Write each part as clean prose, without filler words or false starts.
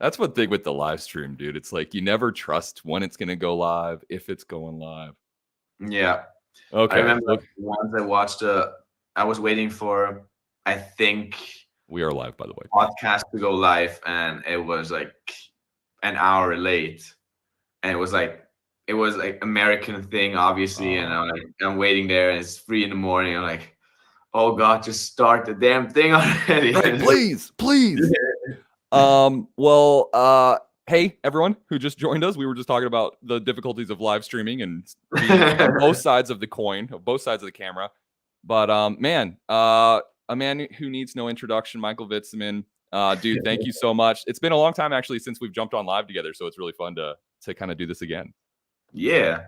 That's one thing with the live stream, dude. It's like you never trust when it's gonna go live, if it's going live. Yeah. Okay. I remember once I watched I was waiting for, I think, we are live, by the way, podcast to go live, and it was like an hour late, and it was like American thing, obviously, and I'm waiting there, and it's 3 a.m. I'm like, oh god, just start the damn thing already. Right, please. Hey, everyone who just joined us. We were just talking about the difficulties of live streaming and being on both sides of the coin, both sides of the camera. But man, a man who needs no introduction, Michael Witzemann. Dude, thank you so much. It's been a long time actually since we've jumped on live together, so it's really fun to kind of do this again. Yeah,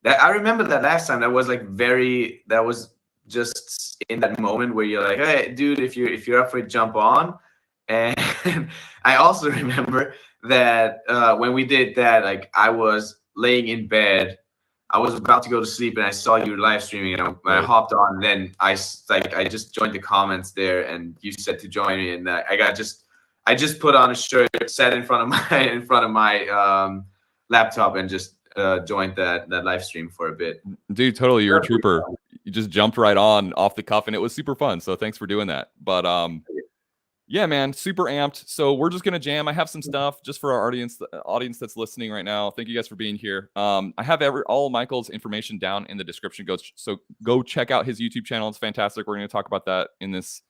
I remember that last time. That was just in that moment where you're like, hey, dude, if you're up for it, jump on. And I also remember that when we did that, like I was laying in bed, I was about to go to sleep, and I saw you live streaming, and I hopped on. And then I just joined the comments there, and you said to join me, and I just put on a shirt, sat in front of my laptop, and just joined that live stream for a bit. Dude, totally, you're a trooper. You just jumped right on off the cuff, and it was super fun. So thanks for doing that. But yeah, man, super amped. So we're just gonna jam. I have some stuff just for our audience that's listening right now. Thank you guys for being here. I have all Michael's information down in the description. So go check out his YouTube channel. It's fantastic. We're gonna talk about that in this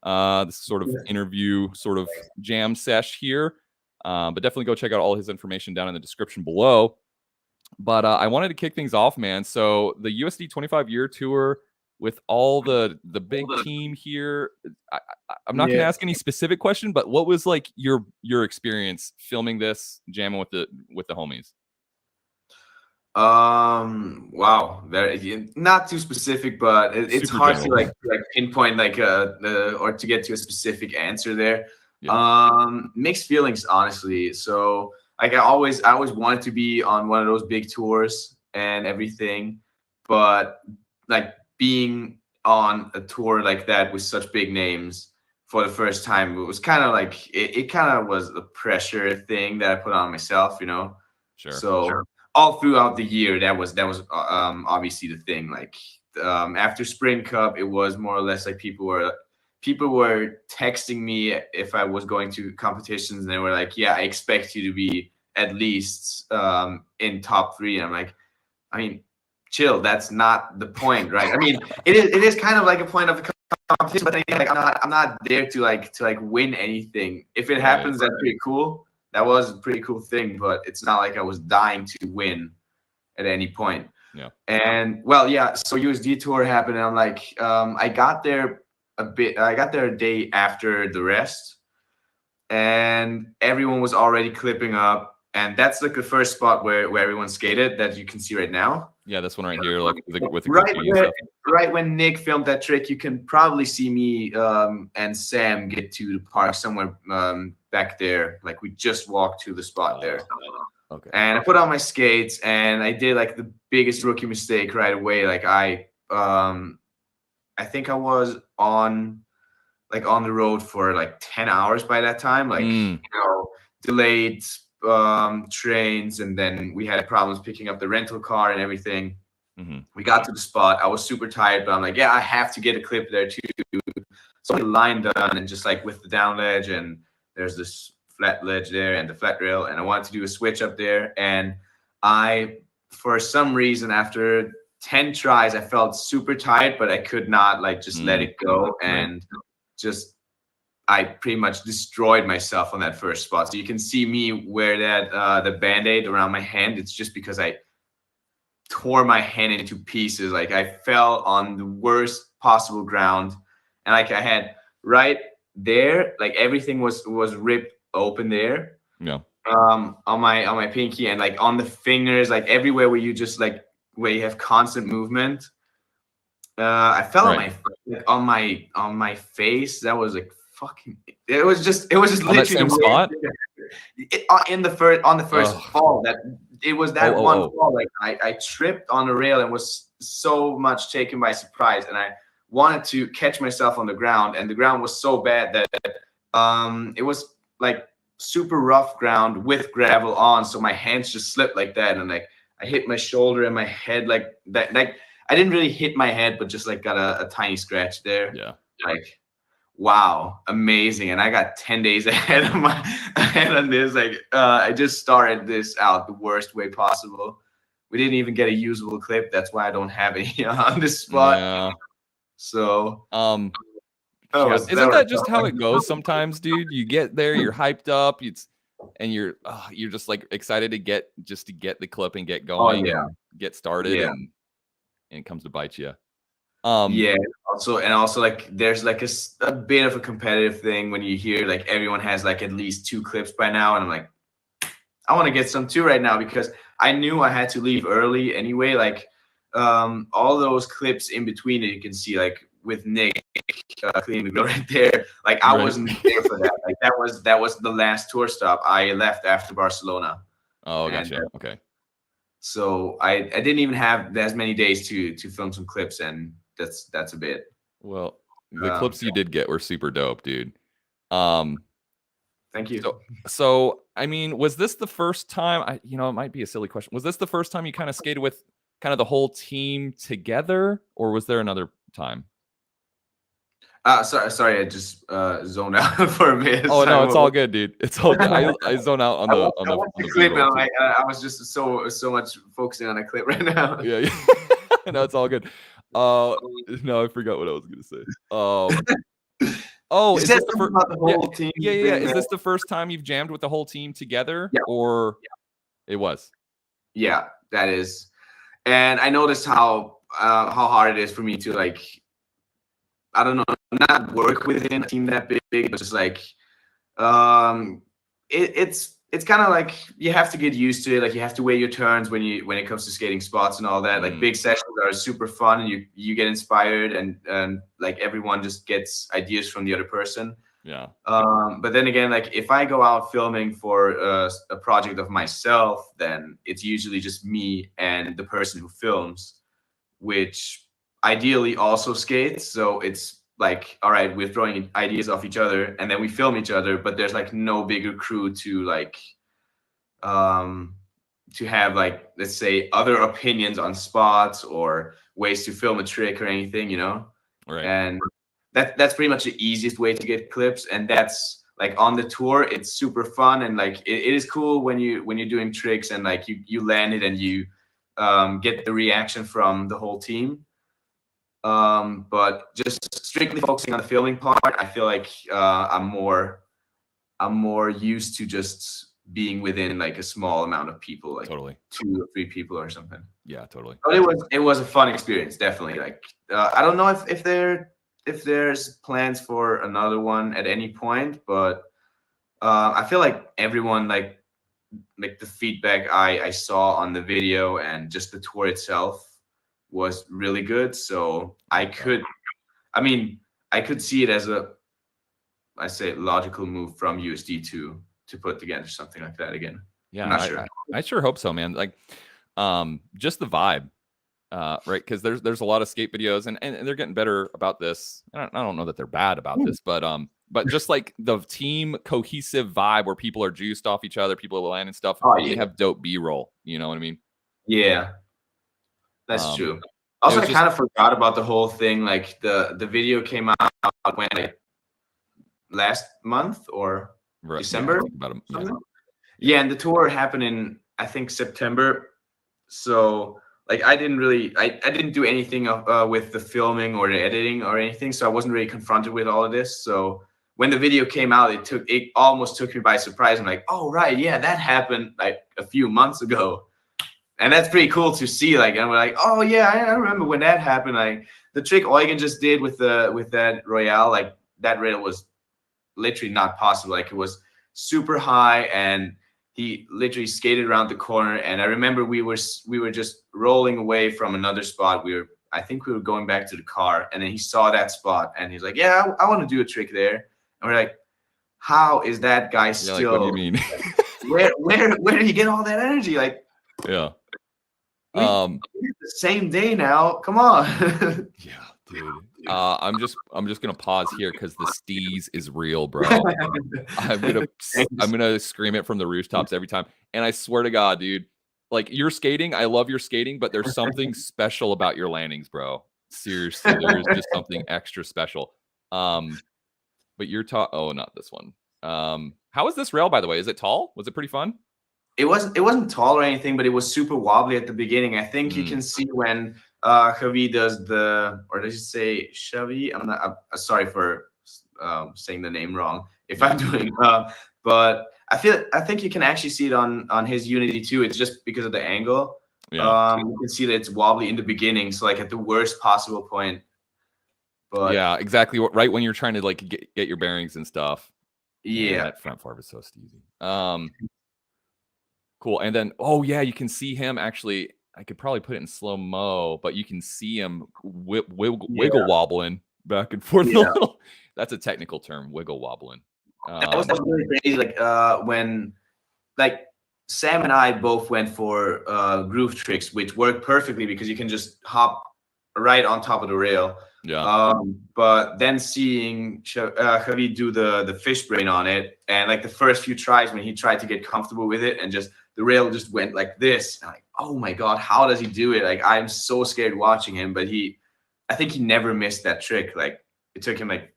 sort of interview, sort of jam sesh here. But definitely go check out all his information down in the description below. But I wanted to kick things off, man. So the USD 25-year tour with all the big team here. I'm not going to ask any specific question, but what was like your experience filming this, jamming with the homies? Wow, not too specific, but it's Super hard general. to like pinpoint like or to get to a specific answer there. Mixed feelings, honestly. So like I always wanted to be on one of those big tours and everything, but like being on a tour like that with such big names for the first time, it was kind of like it kind of was a pressure thing that I put on myself, you know. Sure. All throughout the year, that was obviously the thing. Like after Spring Cup, it was more or less like people were texting me if I was going to competitions, and they were like, "Yeah, I expect you to be at least in top 3." And I'm like, I mean, chill. That's not the point, right? I mean, it is kind of like a point of the competition, but like I'm not there to win anything. If it happens, that's pretty cool. That was a pretty cool thing, but it's not like I was dying to win at any point. Yeah. And well, yeah. So USD tour happened, and I'm like, I got there a day after the rest, and everyone was already clipping up. And that's like the first spot where everyone skated that you can see right now. Yeah, this one right here, like with the right when Nick filmed that trick, you can probably see me and Sam get to the park somewhere back there. Like we just walked to the spot there. Okay. And I put on my skates, and I did like the biggest rookie mistake right away. Like I think I was on the road for like 10 hours by that time. Like you know, delayed trains, and then we had problems picking up the rental car and everything. We got to the spot. I was super tired, but I'm like, yeah, I have to get a clip there too. So the line done, and just like with the down ledge, and there's this flat ledge there and the flat rail, and I wanted to do a switch up there. And I, for some reason, after 10 tries, I felt super tired, but I could not like just let it go, and just I pretty much destroyed myself on that first spot. So you can see me wear that the Band-Aid around my hand. It's just because I tore my hand into pieces. Like I fell on the worst possible ground, and like I had right there, like everything was ripped open there. Yeah. On my pinky, and like on the fingers, like everywhere where you just like where you have constant movement. I fell on my face. That was like fucking. It was just literally the same spot. On the first fall, that it was that one fall. Like I tripped on the rail and was so much taken by surprise, and I wanted to catch myself on the ground, and the ground was so bad that it was like super rough ground with gravel on, so my hands just slipped like that, and like I hit my shoulder and my head like that. Like I didn't really hit my head, but just like got a tiny scratch there. Yeah. Like, wow, amazing. And I got 10 days ahead on this. Like I just started this out the worst way possible. We didn't even get a usable clip. That's why I don't have any on this spot. Yeah. So isn't that just how it goes sometimes, dude? You get there, you're hyped up, and you're just like excited to get the clip and get going and get started, and it comes to bite you. Yeah. Also like there's like a bit of a competitive thing when you hear like everyone has like at least 2 clips by now, and I'm like, I want to get some too right now, because I knew I had to leave early anyway. Like all those clips in between that you can see, like with Nick cleaning the grill right there. Like I wasn't there for that. Like that was the last tour stop. I left after Barcelona. Oh, gotcha. Okay. So I didn't even have as many days to film some clips, and that's a bit. Well, the clips you did get were super dope, dude. Thank you. So I mean, was this the first time? It might be a silly question. Was this the first time you kind of skated with kind of the whole team together, or was there another time? Sorry, I just zoned out for a minute. Oh no, it's all good, dude. It's all good. I zone out on the clip, and I was just so much focusing on a clip right now. Yeah. No, it's all good. No, I forgot what I was gonna say. Is this the whole team? Yeah. Is this the first time you've jammed with the whole team together? Yeah. Or it was? Yeah, that is. And I noticed how hard it is for me to like, I don't know, not work within a team that big, but just like, it's kind of like you have to get used to it. Like you have to weigh your turns when it comes to skating spots and all that. Like big sessions are super fun, and you get inspired, and like everyone just gets ideas from the other person. Yeah. But then again, like if I go out filming for a project of myself, then it's usually just me and the person who films, which ideally also skates. So it's like, all right, we're throwing ideas off each other, and then we film each other, but there's like no bigger crew to like to have like, let's say, other opinions on spots or ways to film a trick or anything, Right. And that's pretty much the easiest way to get clips. And that's like on the tour, it's super fun, and like it is cool when you're doing tricks and like you land it and you get the reaction from the whole team. But just strictly focusing on the filming part, I feel like I'm more used to just being within like a small amount of people, like totally 2 or 3 people or something. Yeah, totally. But it was a fun experience, definitely. Like I don't know if there's plans for another one at any point, but I feel like everyone like the feedback I saw on the video and just the tour itself was really good. So I could see it as I say logical move from USD to put together something like that again. Yeah, I'm not sure. I sure hope so, man. Like just the vibe, right? Because there's a lot of skate videos, and they're getting better about this. I don't know that they're bad about this, but just like the team cohesive vibe where people are juiced off each other, people are landing stuff. They have dope B-roll. You know what I mean? Yeah, that's true. Also, I kind of forgot about the whole thing. Like the video came out when last month or December. Yeah, and the tour happened in, I think, September. So like I didn't do anything with the filming or the editing or anything. So I wasn't really confronted with all of this. So when the video came out, it almost took me by surprise. I'm like, oh right, yeah, that happened like a few months ago. And that's pretty cool to see. Like, and we're like, oh yeah, I remember when that happened. Like the trick Eugen just did with that Royale, like that rail was literally not possible. Like it was super high, and he literally skated around the corner. And I remember we were just rolling away from another spot. I think we were going back to the car, and then he saw that spot, and he's like, yeah, I want to do a trick there. And we're like, how is that guy still? Like, what do you mean? where did he get all that energy? Like, yeah. The same day now. Come on. Yeah, dude. I'm just gonna pause here because the steez is real, bro. I'm gonna scream it from the rooftops every time. And I swear to God, dude, like your skating, I love your skating, but there's something special about your landings, bro. Seriously, there is just something extra special. But you're oh, not this one. How is this rail, by the way? Is it tall? Was it pretty fun? It wasn't tall or anything, but it was super wobbly at the beginning. I think you can see when Javi does or does he say Xavi? I'm sorry for saying the name wrong if I'm doing. But I think you can actually see it on his Unity too. It's just because of the angle. Yeah. You can see that it's wobbly in the beginning, so like at the worst possible point. But yeah, exactly. Right when you're trying to like get your bearings and stuff. Yeah, man, that front far is so steezy. Cool. And then, oh yeah, you can see him actually. I could probably put it in slow mo, but you can see him wiggle wobbling back and forth. Yeah. That's a technical term, wiggle wobbling. That was really crazy. Like when like Sam and I both went for groove tricks, which worked perfectly because you can just hop right on top of the rail. Yeah. But then seeing Javi do the fish brain on it, and like the first few tries when he tried to get comfortable with it, and just the rail just went like this. And I'm like, oh my God, how does he do it? Like I'm so scared watching him, but I think he never missed that trick. Like it took him like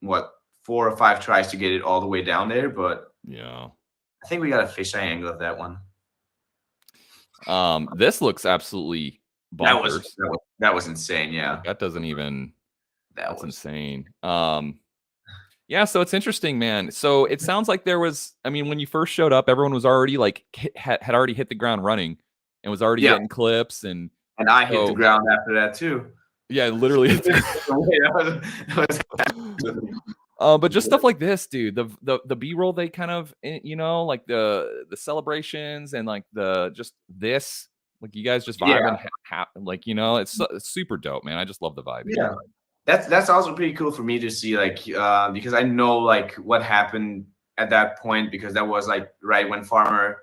what 4 or 5 tries to get it all the way down there, but yeah, I think we got a fisheye angle of that one. This looks absolutely bonkers. That was insane. Yeah, like, that doesn't even. That's insane. Yeah, so it's interesting, man. So it sounds like there was. I mean, when you first showed up, everyone was already like had already hit the ground running, and was already getting clips, and I hit the ground after that too. Yeah, literally. But just stuff like this, dude. The B-roll, they kind of, like the celebrations and like just this, like you guys just vibe and like it's super dope, man. I just love the vibe. Yeah, that's also pretty cool for me to see, like because I know like what happened at that point, because that was like right when Farmer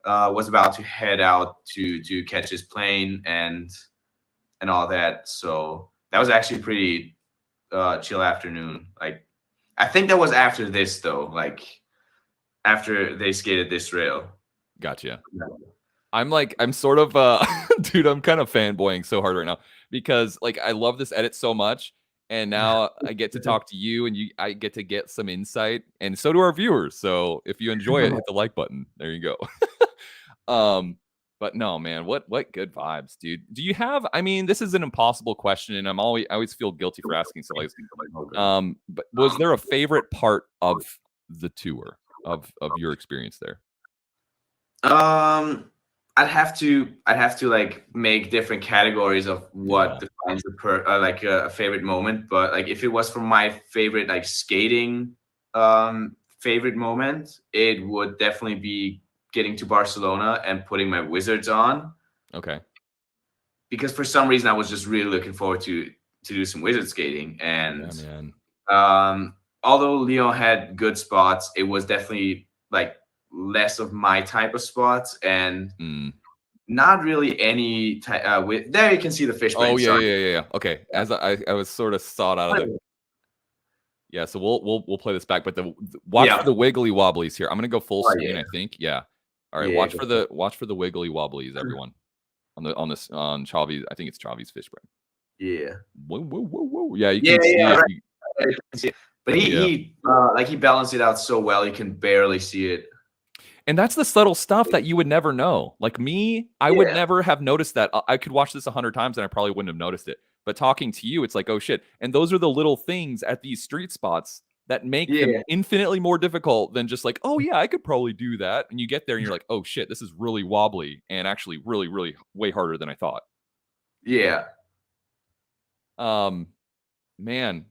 was about to head out to catch his plane and all that. So that was actually pretty chill afternoon. Like I think that was after this though, like after they skated this rail. Gotcha. Yeah. I'm sort of dude, I'm kind of fanboying so hard right now because like I love this edit so much, and now I get to talk to you, and I get to get some insight, and so do our viewers. So if you enjoy it, hit the like button. There you go. But no, man, what good vibes, dude. Do you have? I mean, this is an impossible question, and I always feel guilty for asking stuff like this. But was there a favorite part of the tour of your experience there? I'd have to like make different categories of what defines like a favorite moment. But like if it was from my favorite like skating favorite moment, it would definitely be getting to Barcelona and putting my Wizards on. Okay. Because for some reason I was just really looking forward to do some Wizard skating. And although Leon had good spots, it was definitely like less of my type of spots, and not really any type there you can see the fish brain. Oh yeah. Okay. As I was sort of sawed out of it. Yeah, so we'll play this back, but watch for the wiggly wobblies here. I'm gonna go full screen, I think. Yeah. All right, watch for the wiggly wobblies, everyone. On Chavi's, I think it's Chavi's fish brain. Yeah. Whoa. Yeah, you can see it. Right. You can see it. But he balanced it out so well, you can barely see it. And that's the subtle stuff that you would never know. Like me, I would never have noticed that. I could watch this 100 times and I probably wouldn't have noticed it. But talking to you, it's like, oh shit. And those are the little things at these street spots that make them infinitely more difficult than just like, oh yeah, I could probably do that. And you get there and you're like, oh shit, this is really wobbly and actually really, really way harder than I thought. Yeah. Man.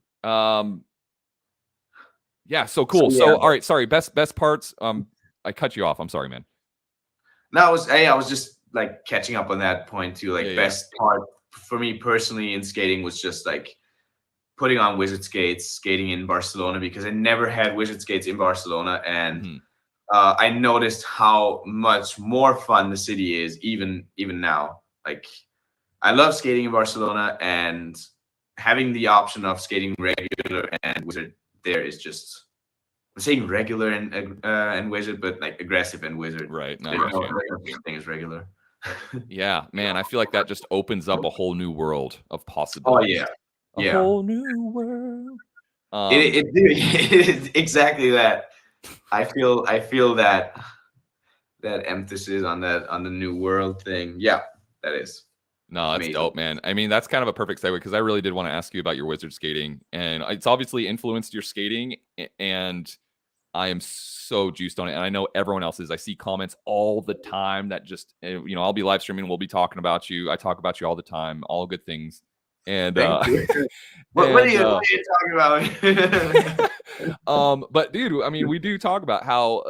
Yeah, so cool. So all right, sorry, best parts. I cut you off. I'm sorry, man. No, I was just like catching up on that point too. Like best part for me personally in skating was just like putting on Wizard skates, skating in Barcelona, because I never had Wizard skates in Barcelona, and I noticed how much more fun the city is even now. Like I love skating in Barcelona, and having the option of skating regular and wizard there is just, I'm saying regular and wizard, but like aggressive and wizard. Right. No, There's no thing as regular. Yeah, man. I feel like that just opens up a whole new world of possibilities. Oh yeah. A whole new world. It exactly that. I feel that emphasis on the new world thing. Yeah, that is. No, that's dope, man. I mean, that's kind of a perfect segue because I really did want to ask you about your wizard skating, and it's obviously influenced your skating, and I am so juiced on it, and I know everyone else is. I see comments all the time that just, I'll be live streaming, we'll be talking about you. I talk about you all the time, all good things. And what are you talking about? But dude, I mean, we do talk about how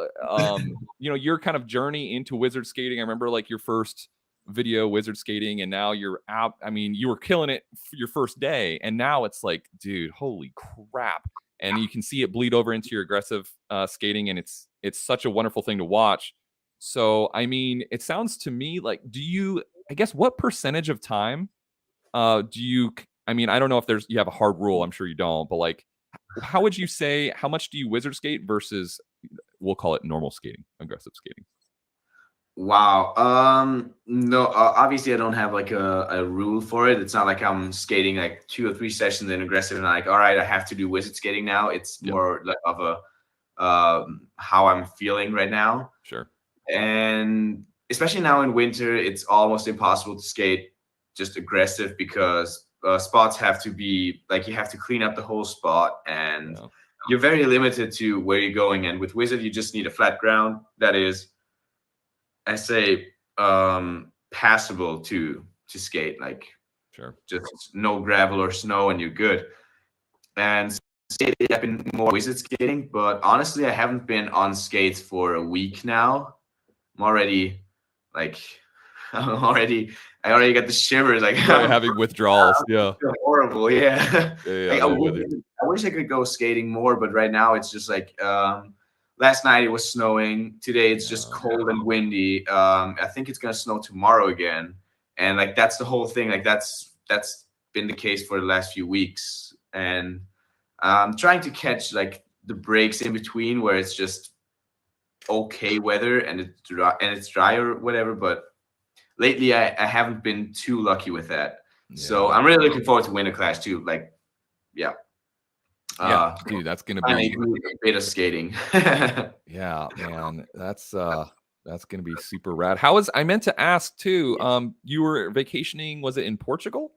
your kind of journey into wizard skating. I remember like your first video wizard skating, and now you're out. I mean, you were killing it for your first day, and now it's like, dude, holy crap. And you can see it bleed over into your aggressive skating, and it's such a wonderful thing to watch. So, I mean, it sounds to me like, I guess, what percentage of time I mean, I don't know if you have a hard rule. I'm sure you don't, but like, how would you say, how much do you wizard skate versus, we'll call it normal skating, aggressive skating? Wow. No, obviously I don't have like a rule for it. It's not like I'm skating like 2 or 3 sessions in aggressive and I'm like, all right, I have to do wizard skating now. It's more like of a how I'm feeling right now. Sure. And especially now in winter, it's almost impossible to skate just aggressive because spots have to be like, you have to clean up the whole spot, and you're very limited to where you're going. And with wizard, you just need a flat ground that is, I say, passable to skate, like just no gravel or snow and you're good. And I've been more wizard skating, but honestly, I haven't been on skates for a week now. I'm already like, I already got the shivers. Like having withdrawals. Yeah. Horrible. Yeah. Like, I wish I could go skating more, but right now it's just like, last night it was snowing. Today it's just cold and windy. I think it's gonna snow tomorrow again. And like, that's the whole thing. Like that's been the case for the last few weeks. And I'm trying to catch like the breaks in between where it's just okay weather and it's dry or whatever. But lately I haven't been too lucky with that. Yeah. So I'm really looking forward to Winterclash too. Like, yeah. Dude, that's gonna be a bit of skating. Yeah, man, that's gonna be super rad. I meant to ask too, you were vacationing, was it in Portugal?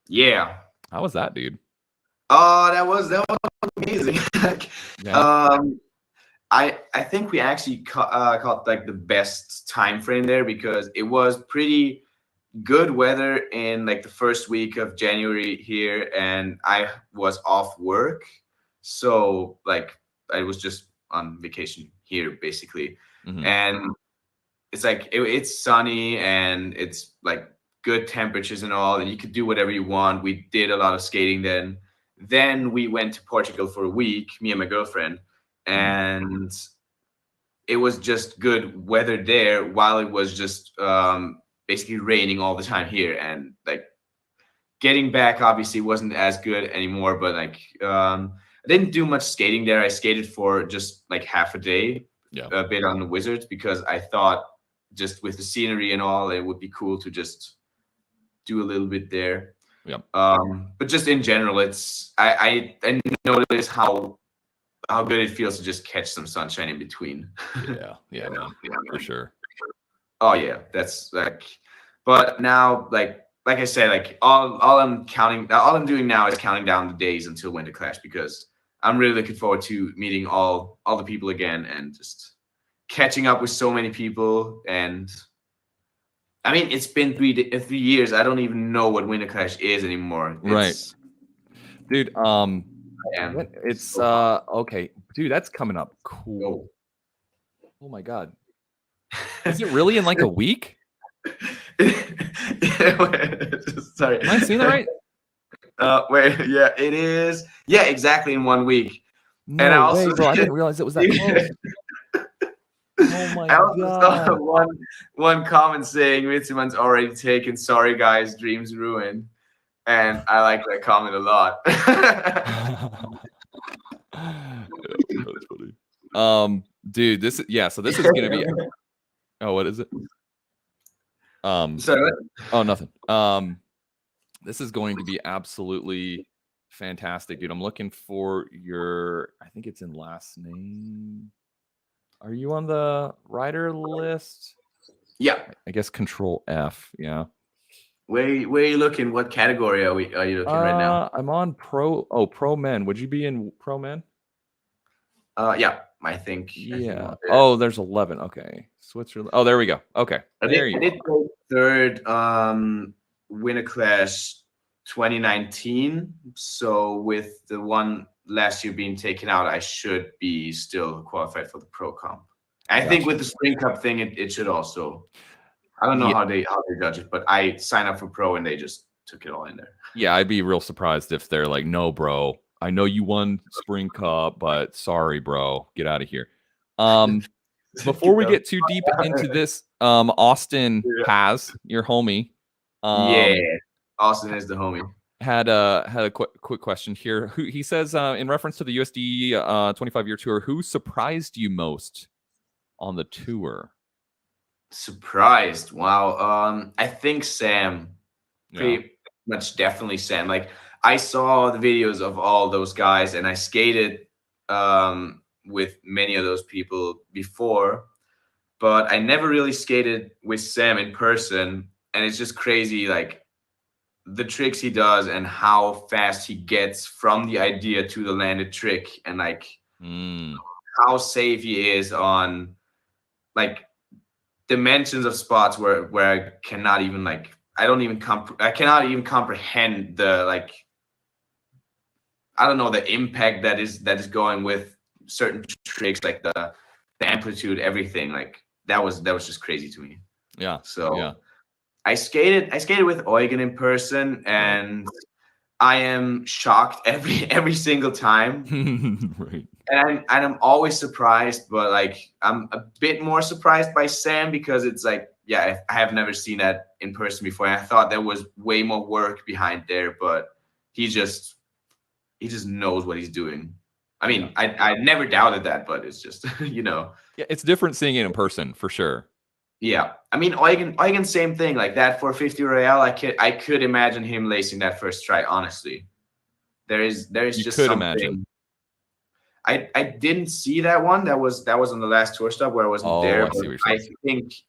Yeah. How was that, dude? That was amazing. I think we actually caught like the best time frame there because it was pretty good weather in like the first week of January here, and I was off work, so like I was just on vacation here basically. And it's like it's sunny and it's like good temperatures and all, and you could do whatever you want. We did a lot of skating then we went to Portugal for a week, me and my girlfriend, and it was just good weather there while it was just basically raining all the time here. And like getting back obviously wasn't as good anymore, but like I didn't do much skating there. I skated for just like half a day, a bit on the Wizards, because I thought just with the scenery and all, it would be cool to just do a little bit there. But just in general, it's I noticed how good it feels to just catch some sunshine in between. Yeah, for sure. Oh yeah, that's like, but now like I said, like all I'm doing now is counting down the days until Winterclash, because I'm really looking forward to meeting all the people again and just catching up with so many people. And I mean, it's been 3 years. I don't even know what Winterclash is anymore. Right, dude. It's okay, dude. That's coming up. Cool. Oh my god. Is it really in like a week? Sorry. Am I seeing that right? Wait, yeah, it is. Yeah, exactly, in 1 week. No and I also bro, I didn't realize it was that close. Oh my god. Saw one comment saying Witzemann's already taken. Sorry guys, dreams ruined. and I like that comment a lot. That's funny. Dude, this is gonna be. Oh, what is it? Sorry, what? Oh, nothing. This is going to be absolutely fantastic, dude. I'm looking for your. I think it's in last name. Are you on the rider list? Yeah. I guess Control F. Yeah. Where are you looking? What category are you looking right now? I'm on pro. Oh, pro men. Would you be in pro men? Yeah, I think. Yeah. Oh, there's 11. Okay. Switzerland. Oh, there we go. Okay. I There you did go. third Winterclash 2019. So with the one last year being taken out, I should be still qualified for the pro comp. I think with the Spring Cup thing, it should also. I don't know how they judge it, but I signed up for pro and they just took it all in there. Yeah, I'd be real surprised if they're like, no, bro. I know you won Spring Cup, but sorry, bro. Get out of here. Before we get too deep into this, Austin has your homie. Yeah, Austin is the homie. Had a quick question here. He says in reference to the USD 25-year tour, who surprised you most on the tour? Surprised? Wow. I think Sam. Pretty much definitely Sam. Like I saw the videos of all those guys and I skated with many of those people before, but I never really skated with Sam in person. And it's just crazy, like the tricks he does and how fast he gets from the idea to the landed trick, and like how safe he is on like dimensions of spots where I cannot even like I cannot even comprehend the like I don't know the impact that is going with certain tricks, like the amplitude, everything. Like that was just crazy to me. Yeah. So yeah. I skated with Eugen in person, and I am shocked every single time. Right. And I'm always surprised, but like I'm a bit more surprised by Sam because it's like, yeah, I have never seen that in person before. And I thought there was way more work behind there, but he just knows what he's doing. I mean, I never doubted that, but it's just, you know. Yeah, it's different seeing it in person for sure. Yeah. I mean, Eugen, same thing. Like that 450 Royale, I could imagine him lacing that first try, honestly. There is just something. Imagine. I didn't see that one. That was on the last tour stop where I wasn't there.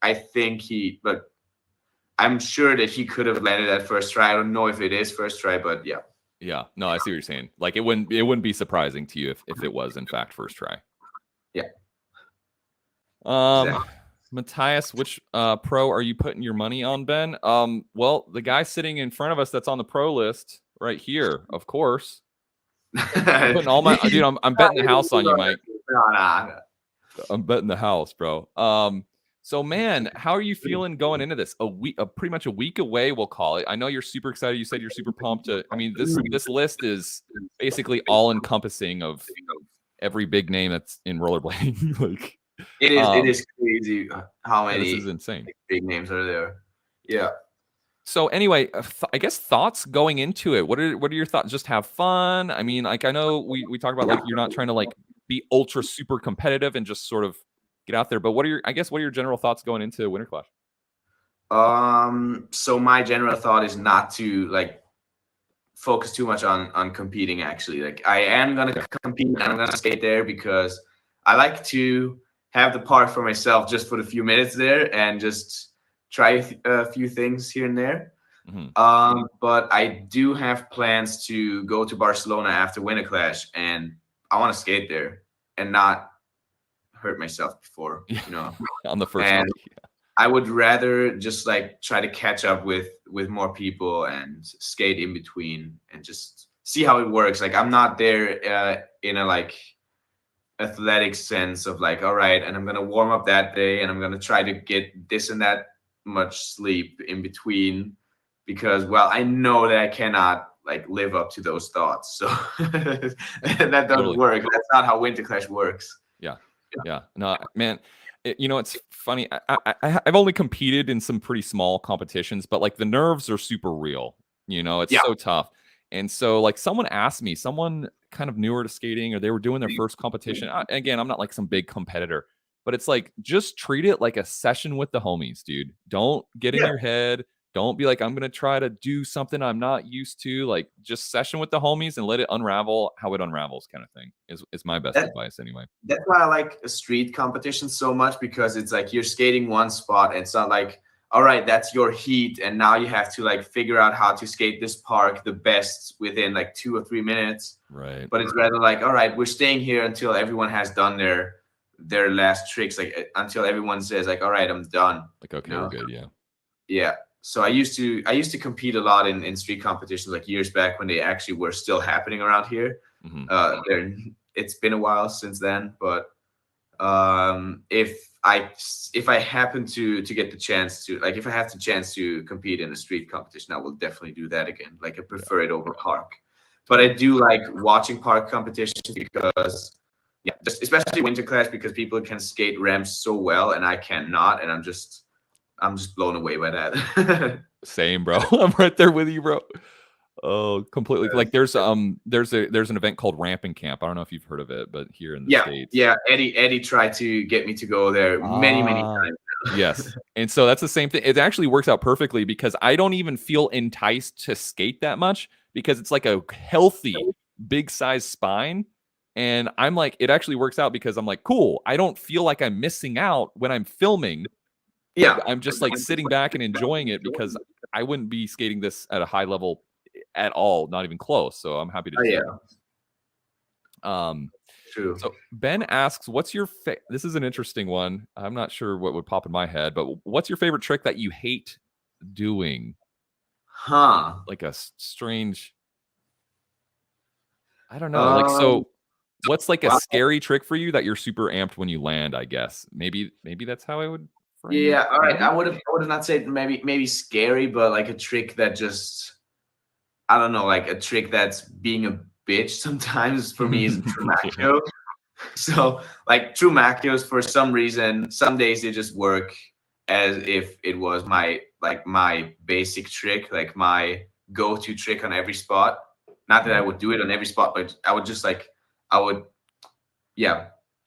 I think he, but I'm sure that he could have landed that first try. I don't know if it is first try, but yeah. Yeah. No, I see what you're saying. Like it wouldn't be surprising to you if it was in fact first try. Yeah. Exactly. Matthias, which pro are you putting your money on, Ben? Well, the guy sitting in front of us that's on the pro list right here, of course. I'm putting all my dude. I'm betting the house on you, Mike. I'm betting the house, bro. So man, how are you feeling going into this? Pretty much a week away, we'll call it. I know you're super excited. You said you're super pumped to. I mean, this list is basically all encompassing of every big name that's in rollerblading. Like it is crazy how many this is insane big names are there. Yeah. So anyway, I guess thoughts going into it. What are your thoughts? Just have fun. I mean, like I know we talk about like you're not trying to like be ultra super competitive and just sort of get out there. But what are your general thoughts going into Winterclash? So my general thought is not to like focus too much on competing. Actually, like I am gonna compete and I'm gonna skate there because I like to have the park for myself just for the few minutes there and just try a few things here and there. Mm-hmm. But I do have plans to go to Barcelona after Winterclash, and I want to skate there and not hurt myself before, you know. On the first and week, I would rather just like try to catch up with more people and skate in between and just see how it works. Like I'm not there in a like athletic sense of like, all right, and I'm gonna warm up that day and I'm gonna try to get this and that much sleep in between because I know that I cannot like live up to those thoughts, so that doesn't work. That's not how Winterclash works. Yeah no man, it's funny. I've only competed in some pretty small competitions, but like the nerves are super real You know, it's so tough. And so like someone asked me, someone kind of newer to skating, or they were doing their first competition. Again, I'm not like some big competitor, but it's like just treat it like a session with the homies, dude. Don't get in your head. Don't be like, I'm going to try to do something I'm not used to. Like just session with the homies and let it unravel how it unravels, kind of thing is my best advice anyway. That's why I like a street competition so much, because it's like you're skating one spot and it's not like, all right, that's your heat, and now you have to like figure out how to skate this park the best within like 2 or 3 minutes. Right. But it's rather like, all right, we're staying here until everyone has done their last tricks, like until everyone says like, all right, I'm done. Like, okay, we're good. Yeah. So I used to compete a lot in street competitions like years back when they actually were still happening around here. It's been a while since then, but if I happen to get the chance to, like, if I have the chance to compete in a street competition, I will definitely do that again. Like, I prefer it over park, but I do like watching park competitions because, just especially Winterclash, because people can skate ramps so well and I cannot, and I'm just blown away by that. Same, bro. I'm right there with you, bro. Oh, completely. Like there's an event called Ramping Camp. I don't know if you've heard of it, but here in the States. Yeah. Eddie tried to get me to go there many times. Yes. And so that's the same thing. It actually works out perfectly because I don't even feel enticed to skate that much because it's like a healthy, big size spine. And I'm like, it actually works out because I'm like, cool. I don't feel like I'm missing out when I'm filming. Yeah. I'm just like sitting back and enjoying it because I wouldn't be skating this at a high level at all, not even close. So I'm happy to do that. True. So Ben asks, what's your this is an interesting one. I'm not sure what would pop in my head, but what's your favorite trick that you hate doing? Like a strange, I don't know. Like, so what's like a scary trick for you that you're super amped when you land, I guess? Maybe that's how I would frame it. All right. I would have not said maybe scary, but like a trick that just, I don't know, like a trick that's being a bitch sometimes for me is true macchio. So like true macchios, for some reason, some days they just work as if it was my basic trick, like my go-to trick on every spot. Not that I would do it on every spot, but I would just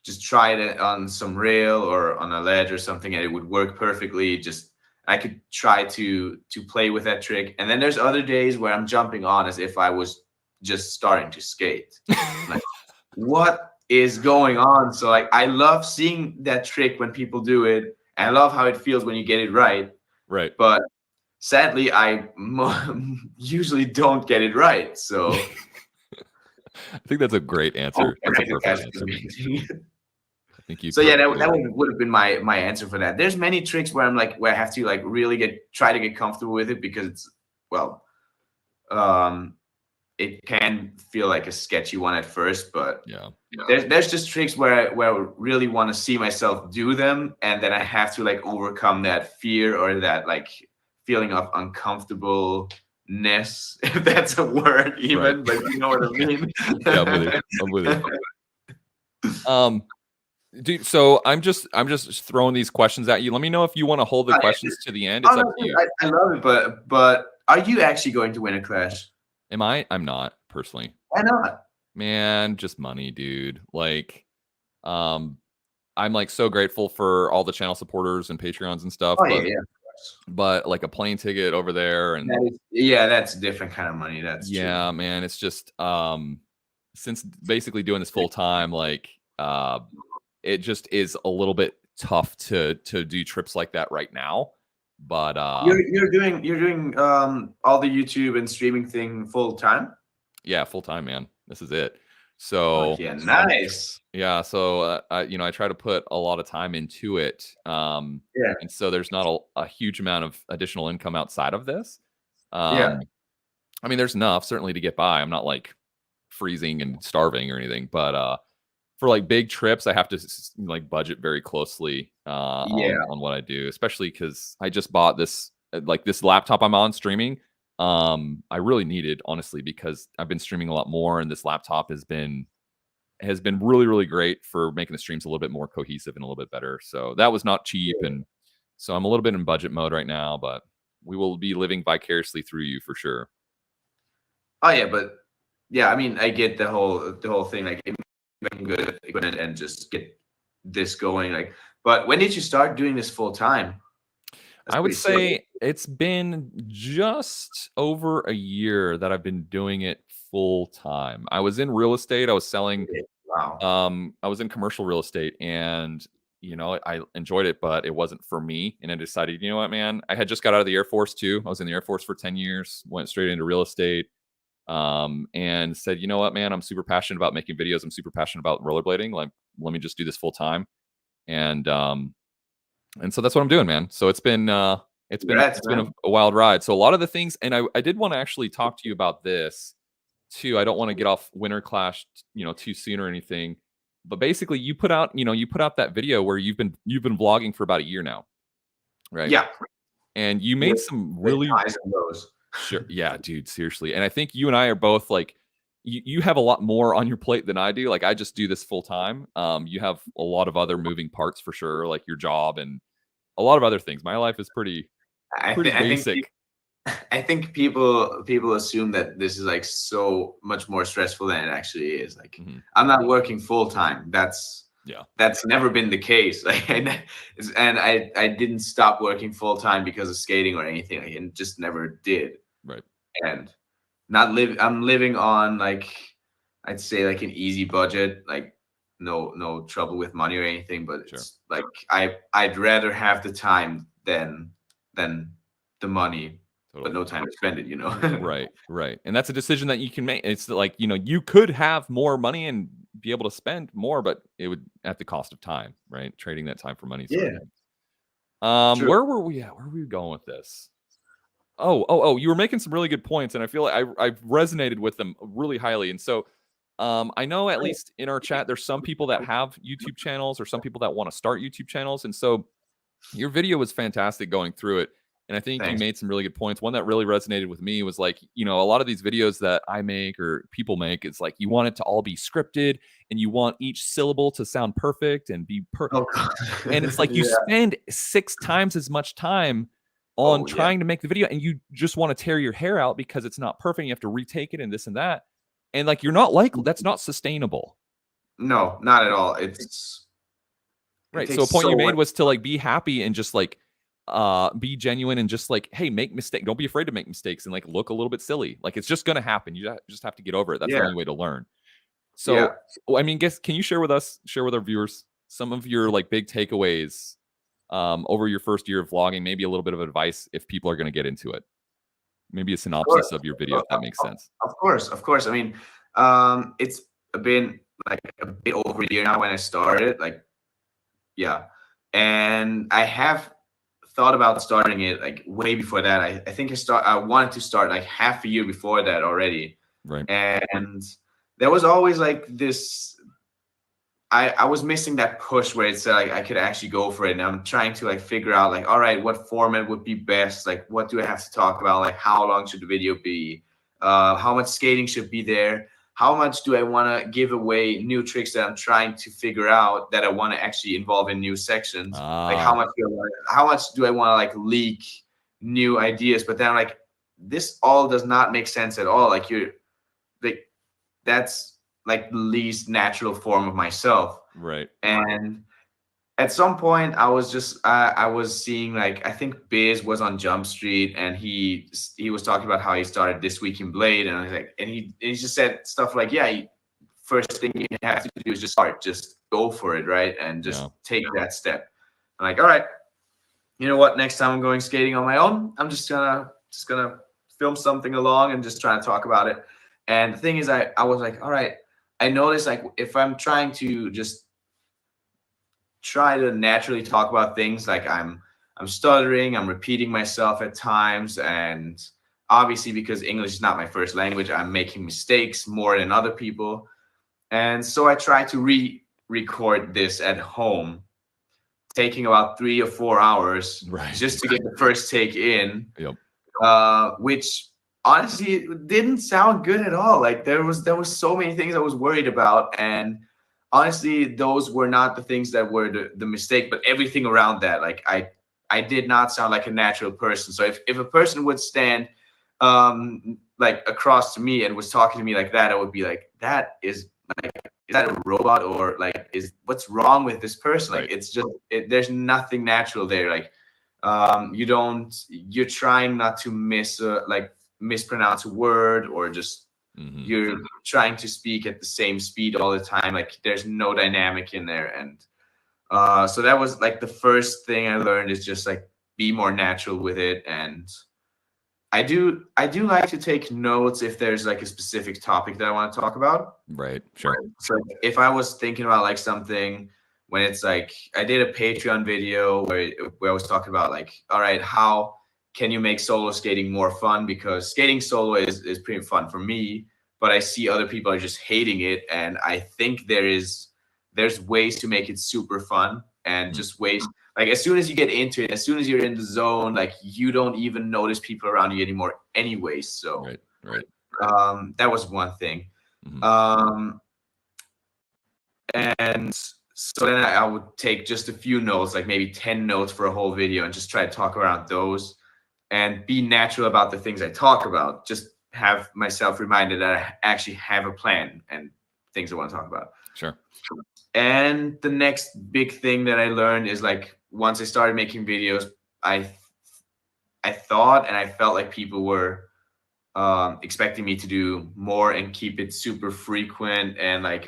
just try it on some rail or on a ledge or something, and it would work perfectly. Just I could try to play with that trick. And then there's other days where I'm jumping on as if I was just starting to skate. Like, what is going on? So like, I love seeing that trick when people do it, and I love how it feels when you get it right. Right. But sadly, I usually don't get it right. So I think that's a great answer. That's a perfect answer. Thank you. So yeah, that would have been my answer for that. There's many tricks where I have to like really try to get comfortable with it, because it's, well, it can feel like a sketchy one at first, but there's just tricks where I really want to see myself do them, and then I have to like overcome that fear or that like feeling of uncomfortableness, if that's a word even, but you know what I mean. Yeah, I'm with it. Dude, so I'm just throwing these questions at you. Let me know if you want to hold the questions to the end. It's up to you. I love it, but are you actually going to Winterclash? Am I? I'm not, personally. Why not? Man, just money, dude. Like, I'm like so grateful for all the channel supporters and Patreons and stuff. But like a plane ticket over there, and that's a different kind of money. That's true. Man. It's just since basically doing this full time, like it just is a little bit tough to do trips like that right now. But you're doing all the YouTube and streaming thing full time? Yeah, full time, man. This is it. So nice. Yeah, so I try to put a lot of time into it. And so there's not a huge amount of additional income outside of this. I mean, there's enough certainly to get by. I'm not like freezing and starving or anything, but for like big trips, I have to like budget very closely on what I do, especially because I just bought this laptop I'm on streaming. I really needed, honestly, because I've been streaming a lot more, and this laptop has been really, really great for making the streams a little bit more cohesive and a little bit better. So that was not cheap, and so I'm a little bit in budget mode right now, but we will be living vicariously through you for sure. Oh yeah, but yeah, I mean, I get the whole thing, like making good equipment and just get this going. Like, but when did you start doing this full time? I would say it's been just over a year that I've been doing it full time. I was in real estate. I was selling. Wow. I was in commercial real estate, and I enjoyed it, but it wasn't for me. And I decided, you know what, man? I had just got out of the Air Force too. I was in the Air Force for 10 years. Went straight into real estate. And said, you know what, man? I'm super passionate about making videos. I'm super passionate about rollerblading. Like, let me just do this full time. And so that's what I'm doing, man. So it's been Congrats, a wild ride. So a lot of the things, and I did want to actually talk to you about this too. I don't want to get off Winterclash, too soon or anything. But basically, you put out that video where you've been vlogging for about a year now, right? Yeah. And you made some really highs and lows. Sure, yeah, dude, seriously. And I think you and I are both like, you have a lot more on your plate than I do. Like, I just do this full time. You have a lot of other moving parts for sure, like your job and a lot of other things. My life is pretty basic. I think people assume that this is like so much more stressful than it actually is. Like, I'm not working full time. That's never been the case. Like, and I didn't stop working full time because of skating or anything. Like, and just never did. Right. And I'm living on, like, I'd say like an easy budget. Like, no trouble with money or anything. But it's like I'd rather have the time than the money. Totally. But no time to spend it, Right. And that's a decision that you can make. It's like, you could have more money and be able to spend more, but it would at the cost of time, right? Trading that time for money. Yeah. Where were we at? Where were we going with this? Oh, you were making some really good points, and I feel like I've resonated with them really highly. And so I know at least in our chat, there's some people that have YouTube channels or some people that want to start YouTube channels. And so your video was fantastic going through it. And I think you made some really good points. One that really resonated with me was like, a lot of these videos that I make or people make, it's like you want it to all be scripted and you want each syllable to sound perfect and be perfect. And it's like you spend 6 times as much time on trying to make the video and you just want to tear your hair out because it's not perfect. You have to retake it and this and that. And like, that's not sustainable. No, not at all. It's right. So a point you made was to like be happy and just like, be genuine and just like, hey, make mistakes. Don't be afraid to make mistakes and like look a little bit silly. Like, it's just going to happen. You just have to get over it. That's the only way to learn. So, I mean, can you share with our viewers some of your like big takeaways over your first year of vlogging? Maybe a little bit of advice if people are going to get into it. Maybe a synopsis of your video, if that makes sense. Of course. I mean, it's been like a bit over a year now when I started. Like, and I have thought about starting it like way before that. I think I wanted to start like half a year before that already. Right. And there was always like this, I was missing that push where it's like I could actually go for it. And I'm trying to like figure out like, all right, what format would be best? Like, what do I have to talk about? Like, how long should the video be? How much skating should be there? How much do I want to give away new tricks that I'm trying to figure out that I want to actually involve in new sections? Like, how much do I want to like leak new ideas? But then I'm like, this all does not make sense at all. Like, that's like the least natural form of myself. Right. And at some point I was just I was seeing, like, I think Biz was on Jump Street and he was talking about how he started This Week in Blade, and I was like, and he just said stuff like, first thing you have to do is just start, just go for it, right? And just take that step. I'm like, all right, you know what, next time I'm going skating on my own, I'm just gonna film something along and just try to talk about it. And the thing is, I was like, all right, I noticed like if I'm trying to just try to naturally talk about things, like I'm stuttering, I'm repeating myself at times, and obviously because English is not my first language, I'm making mistakes more than other people. And so I try to re-record this at home, taking about 3 or 4 hours just to get the first take in. Which honestly didn't sound good at all. Like, there was so many things I was worried about, and honestly those were not the things that were the mistake, but everything around that. Like, I did not sound like a natural person. So if a person would stand like across to me and was talking to me like that, I would be like, that is like, is that a robot, or like, is what's wrong with this person? Like, it's just, there's nothing natural there. Like, you're trying not to mispronounce a word, or just you're trying to speak at the same speed all the time. Like, there's no dynamic in there. And so that was like the first thing I learned, is just like be more natural with it. And I do like to take notes if there's like a specific topic that I want to talk about. Right. Sure. So if I was thinking about like something, when it's like, I did a Patreon video where I was talking about like, all right, how can you make solo skating more fun? Because skating solo is pretty fun for me, but I see other people are just hating it. And I think there's ways to make it super fun, and just ways, like, as soon as you get into it, as soon as you're in the zone, like, you don't even notice people around you anymore anyways. So right. That was one thing. And so then I would take just a few notes, like maybe 10 notes for a whole video, and just try to talk around those and be natural about the things I talk about. Just have myself reminded that I actually have a plan and things I want to talk about. Sure. And the next big thing that I learned is, like, once I started making videos, I thought and I felt like people were expecting me to do more and keep it super frequent, and like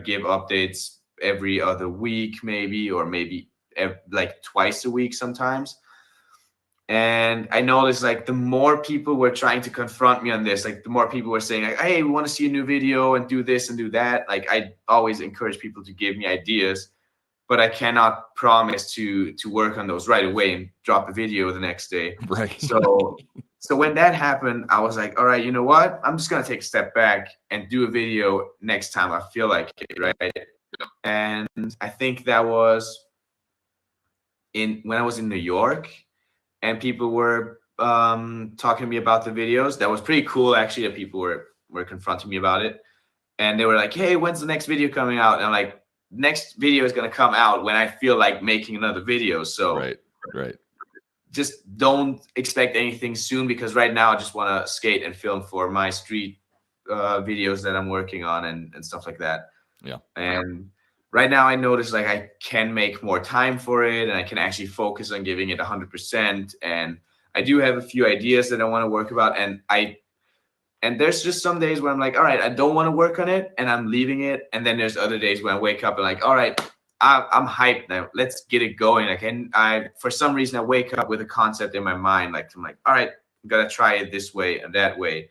give updates every other week, maybe, or maybe like twice a week sometimes. And I noticed, like, the more people were trying to confront me on this, like, the more people were saying, like, hey, we want to see a new video and do this and do that. Like, I always encourage people to give me ideas, but I cannot promise to work on those right away and drop a video the next day. Right. So when that happened, I was like, all right, you know what? I'm just going to take a step back and do a video next time I feel like it, right? And I think that was when I was in New York, and people were talking to me about the videos. That was pretty cool, actually, that people were confronting me about it. And they were like, hey, when's the next video coming out? And I'm like, next video is going to come out when I feel like making another video. So right. Just don't expect anything soon, because right now I just want to skate and film for my street videos that I'm working on and stuff like that. Yeah. And right now I notice, like, I can make more time for it, and I can actually focus on giving it 100%. And I do have a few ideas that I want to work about. And there's just some days where I'm like, all right, I don't want to work on it, and I'm leaving it. And then there's other days when I wake up and like, all right, I'm hyped now. Let's get it going. Like, and for some reason, I wake up with a concept in my mind. Like, I'm like, all right, I'm going to try it this way and that way.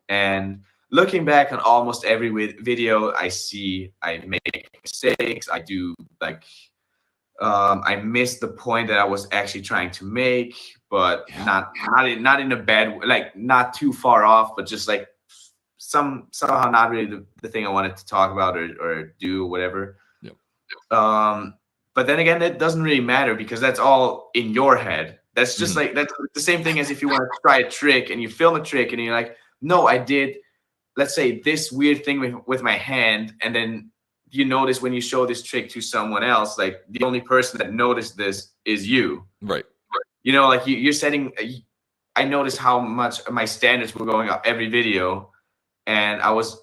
And looking back on almost every video I see, I make mistakes. I do, like, I missed the point that I was actually trying to make, but not in a bad way, like, not too far off, but just like somehow not really the thing I wanted to talk about or do, whatever. Yep. But then again, it doesn't really matter, because that's all in your head. That's just like, that's the same thing as if you want to try a trick and you film a trick and you're like, no, I did, let's say, this weird thing with my hand, and then you notice when you show this trick to someone else, like, the only person that noticed this is you. Right. You know, like, you're setting. I noticed how much my standards were going up every video, and I was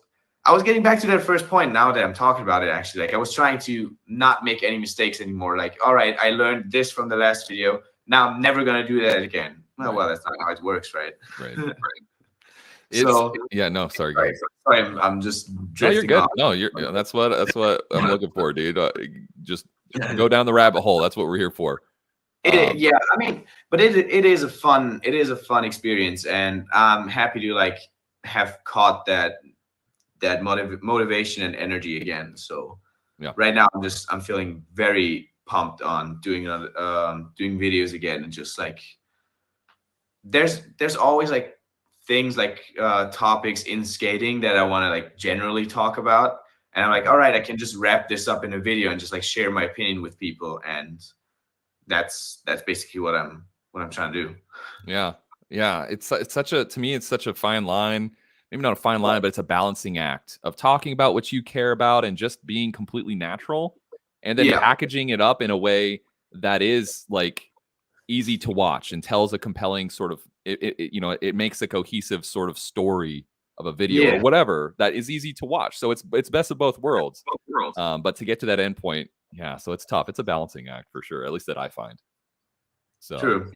getting back to that first point now that I'm talking about it. Actually, like, I was trying to not make any mistakes anymore. Like, all right, I learned this from the last video. Now I'm never gonna do that again. Right. Well, that's not how it works, right? Right. So yeah, no, sorry, guys. Sorry, I'm just drifting. No, you're good. No, that's what I'm looking for, dude. Just go down the rabbit hole. That's what we're here for. Yeah, I mean, but it is a fun experience, and I'm happy to, like, have caught that motivation and energy again. So yeah, right now I'm feeling very pumped on doing videos again, and just like there's always like things like topics in skating that I want to like generally talk about, and I'm like, all right, I can just wrap this up in a video and just like share my opinion with people, and that's basically what I'm trying to do. Yeah. It's such a fine line. Maybe not a fine line, but it's a balancing act of talking about what you care about and just being completely natural, and then packaging it up in a way that is like easy to watch and tells a compelling sort of it makes a cohesive sort of story of a video or whatever that is easy to watch. So it's best of both worlds. But to get to that end point, yeah, so it's tough. It's a balancing act for sure, at least that I find. So True.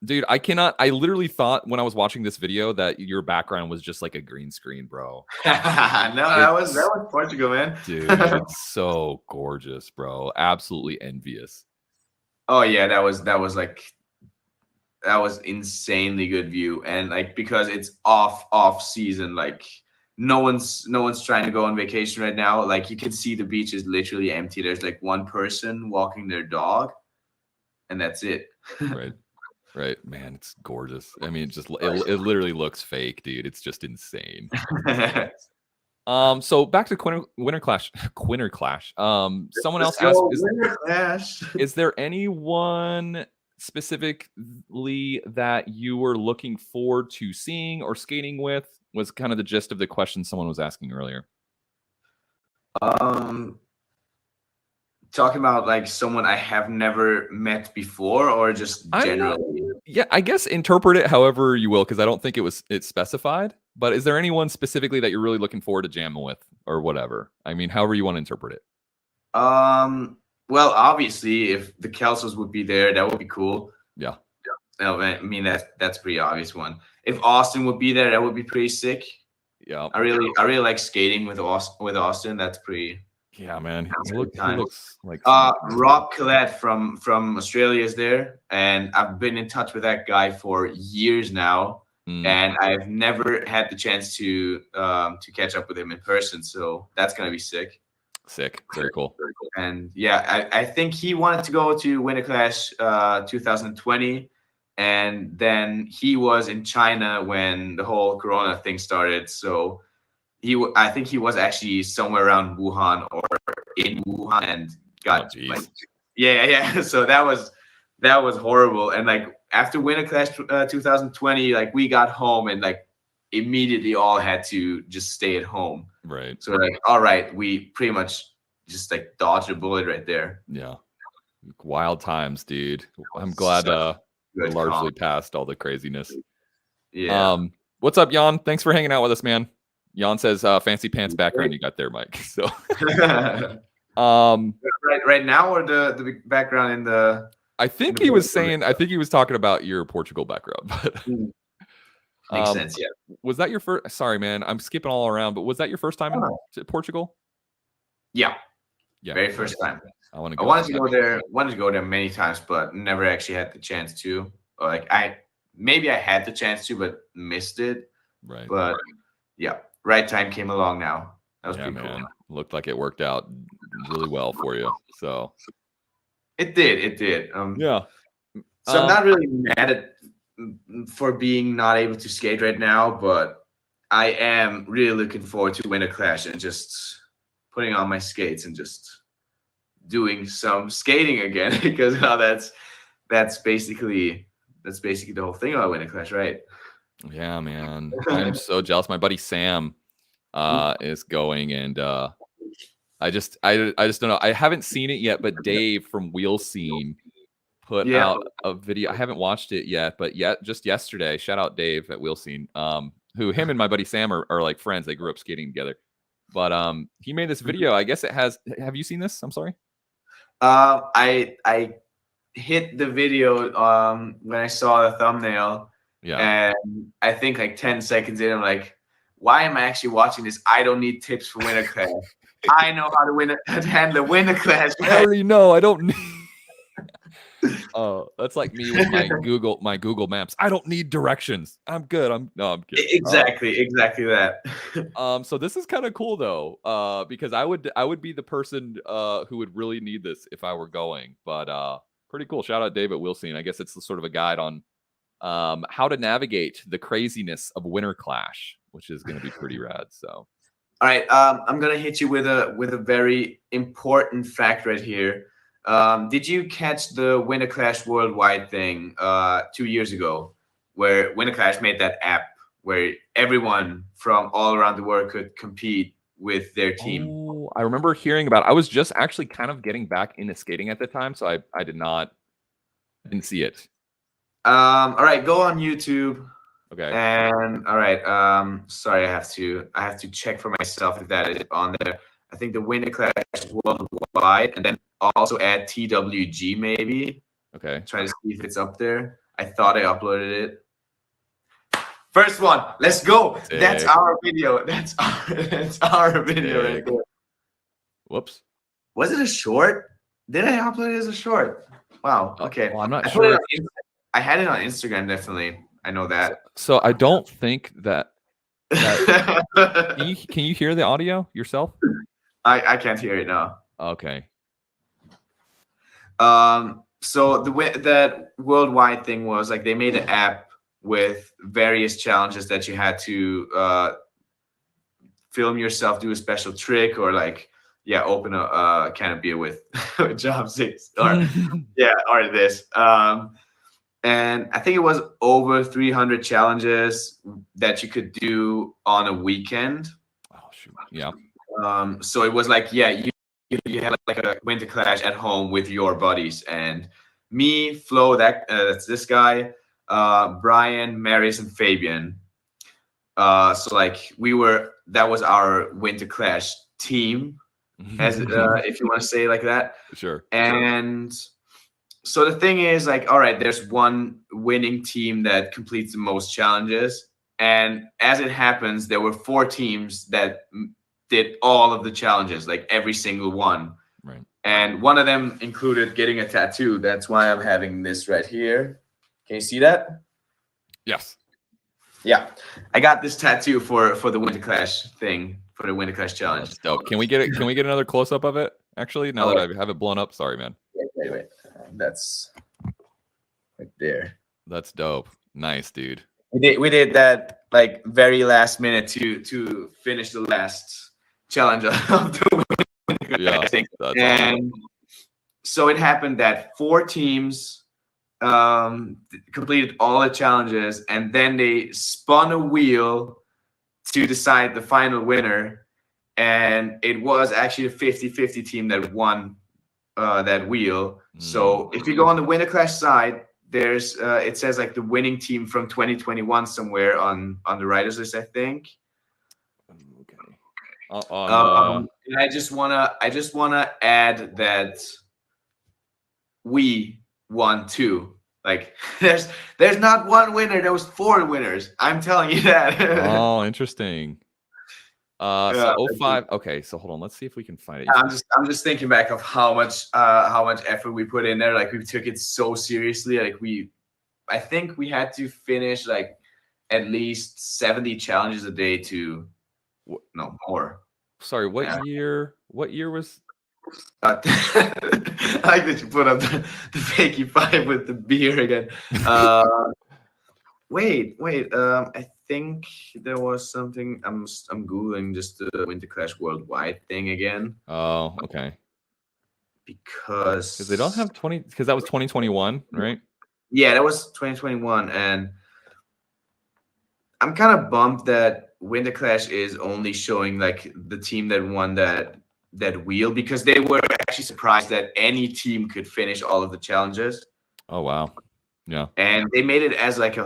Dude, I literally thought when I was watching this video that your background was just like a green screen, bro. No, that was Portugal, man. Dude, it's so gorgeous, bro. Absolutely envious. Oh yeah, that was insanely good view. And like, because it's off season, like no one's trying to go on vacation right now. Like, you can see the beach is literally empty. There's like one person walking their dog, and that's it. Right, man, it's gorgeous. I mean, it literally looks fake, dude. It's just insane. So back to Winterclash. Someone else asked, is there anyone specifically that you were looking forward to seeing or skating with? Was kind of the gist of the question someone was asking earlier. Talking about like someone I have never met before, or just generally? Yeah, I guess interpret it however you will, because I don't think it's specified. But is there anyone specifically that you're really looking forward to jamming with, or whatever? I mean, however you want to interpret it. Well, obviously, if the Kelsos would be there, that would be cool. Yeah. No, I mean, that's a pretty obvious one. If Austin would be there, that would be pretty sick. Yeah. I really like skating with Austin. That's pretty. Yeah, man. He looks like Rob Collette from Australia is there, and I've been in touch with that guy for years now, and I've never had the chance to catch up with him in person. So that's gonna be sick. Very cool. And yeah, I think he wanted to go to Winterclash 2020, and then he was in China when the whole Corona thing started. So I think he was actually somewhere around Wuhan or in Wuhan and got yeah. So that was horrible. And like after Winterclash 2020, like we got home and like immediately all had to just stay at home. Right. So like, all right, we pretty much just like dodged a bullet right there. Yeah. Wild times, dude. I'm glad we're largely past all the craziness. Yeah. What's up, Jon? Thanks for hanging out with us, man. Jan says fancy pants background you got there, Mike. So right now, or the background in the I think he was talking about your Portugal background, but makes sense. Yeah. Was that your first? Sorry, man, I'm skipping all around, but was that your first time in Portugal? Yeah. Very first time. I wanted to go there. Wanted to go there many times, but never actually had the chance to. Or like maybe I had the chance to, but missed it. Right. But yeah, right time came along now. That was pretty cool. Looked like it worked out really well for you. So it did. Yeah. So I'm not really mad for being not able to skate right now, but I am really looking forward to Winterclash and just putting on my skates and just doing some skating again, because that's basically the whole thing about Winterclash, right? Yeah, man. I'm so jealous. My buddy Sam is going, and I just don't know. I haven't seen it yet, but Dave from Wheel Scene put out a video. I haven't watched it yet, but just yesterday, shout out Dave at Wheel Scene, who him and my buddy Sam are like friends. They grew up skating together. But he made this video. I guess it has. Have you seen this? I'm sorry. I hit the video when I saw the thumbnail. Yeah. And I think like 10 seconds in, I'm like, why am I actually watching this? I don't need tips for Winterclash. I know how to handle Winterclash. I already know. I don't need. Oh, that's like me with my Google Maps. I don't need directions. I'm good. I'm kidding. Exactly that. So this is kind of cool though, because I would be the person who would really need this if I were going. But pretty cool. Shout out Dave at Wheel Scene. I guess it's sort of a guide on how to navigate the craziness of Winterclash, which is going to be pretty rad. So, all right, I'm gonna hit you with a very important fact right here. Did you catch the Winterclash Worldwide thing 2 years ago, where Winterclash made that app where everyone from all around the world could compete with their team? Oh, I remember hearing about it. I was just actually kind of getting back into skating at the time, so I did not I didn't see it. All right, go on YouTube. Okay. And all right, sorry, I have to check for myself if that is on there. I think the Winterclash worldwide, and then also add TWG maybe. Okay. Try to see if it's up there. I thought I uploaded it. First one, let's go. Sick. That's our video. That's our video right Sick. there. Whoops. Was it a short? Did I upload it as a short? Wow. Okay. Well, I'm not I sure. I had it on Instagram, definitely. I know that. So I don't think that can you hear the audio yourself? I can't hear it now. Okay. So that worldwide thing was like they made an app with various challenges that you had to film yourself do a special trick or like open a can of beer with chopsticks or or this. And I think it was over 300 challenges that you could do on a weekend. Oh shoot. Yeah. So it was like, you had like a Winterclash at home with your buddies, and me, Flo, that's this guy, Brian, Marius, and Fabian. So like that was our Winterclash team, as if you want to say it like that. Sure. And so the thing is, like, all right, there's one winning team that completes the most challenges, and as it happens, there were 4 teams that did all of the challenges, like every single one. Right. And one of them included getting a tattoo. That's why I'm having this right here. Can you see that? Yes. Yeah. I got this tattoo for the Winterclash thing, for the Winterclash challenge. That's dope. Can we get another close up of it? Actually, now that I have it blown up. Sorry, man. Wait. That's right there. That's dope. Nice, dude. We did that like very last minute to finish the last challenge of the Winterclash thing. And so it happened that 4 teams completed all the challenges, and then they spun a wheel to decide the final winner, and it was actually a 50-50 team that won that wheel. So if you go on the Winterclash side, there's it says like the winning team from 2021 somewhere on the writers list, I think. Okay. And I just wanna add that we won too. Like there's not one winner, there was 4 winners. I'm telling you that. Oh, interesting. So 05. Okay, so hold on. Let's see if we can find it. I'm just thinking back of how much effort we put in there. Like we took it so seriously. Like I think we had to finish like at least 70 challenges a day to no more. Sorry, what year? What year was? I like that you put up the fakey 5 with the beer again. Wait. I think there was something. I'm googling just the Winterclash worldwide thing again. Oh, okay. Because they don't have 20. Because that was 2021, right? Yeah, that was 2021, and I'm kind of bummed that Winterclash is only showing like the team that won that wheel, because they were actually surprised that any team could finish all of the challenges. Oh wow. Yeah. And they made it as like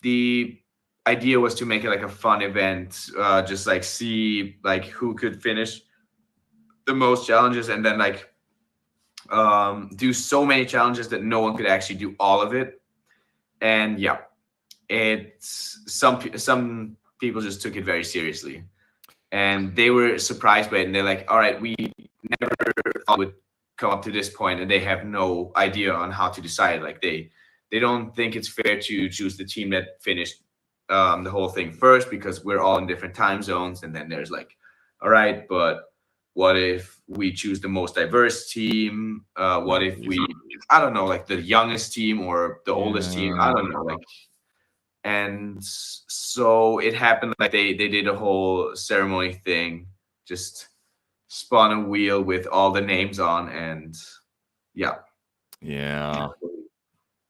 the idea was to make it like a fun event, just like see like who could finish the most challenges, and then like do so many challenges that no one could actually do all of it. And yeah, it's some people just took it very seriously, and they were surprised by it, and they're like, all right, we never thought it would come up to this point, and they have no idea on how to decide. Like they don't think it's fair to choose the team that finished the whole thing first, because we're all in different time zones. And then there's like, all right, but what if we choose the most diverse team? What if we, I don't know, like the youngest team or the oldest team? I don't know, like. And so it happened like they did a whole ceremony thing, just spun a wheel with all the names on, and yeah.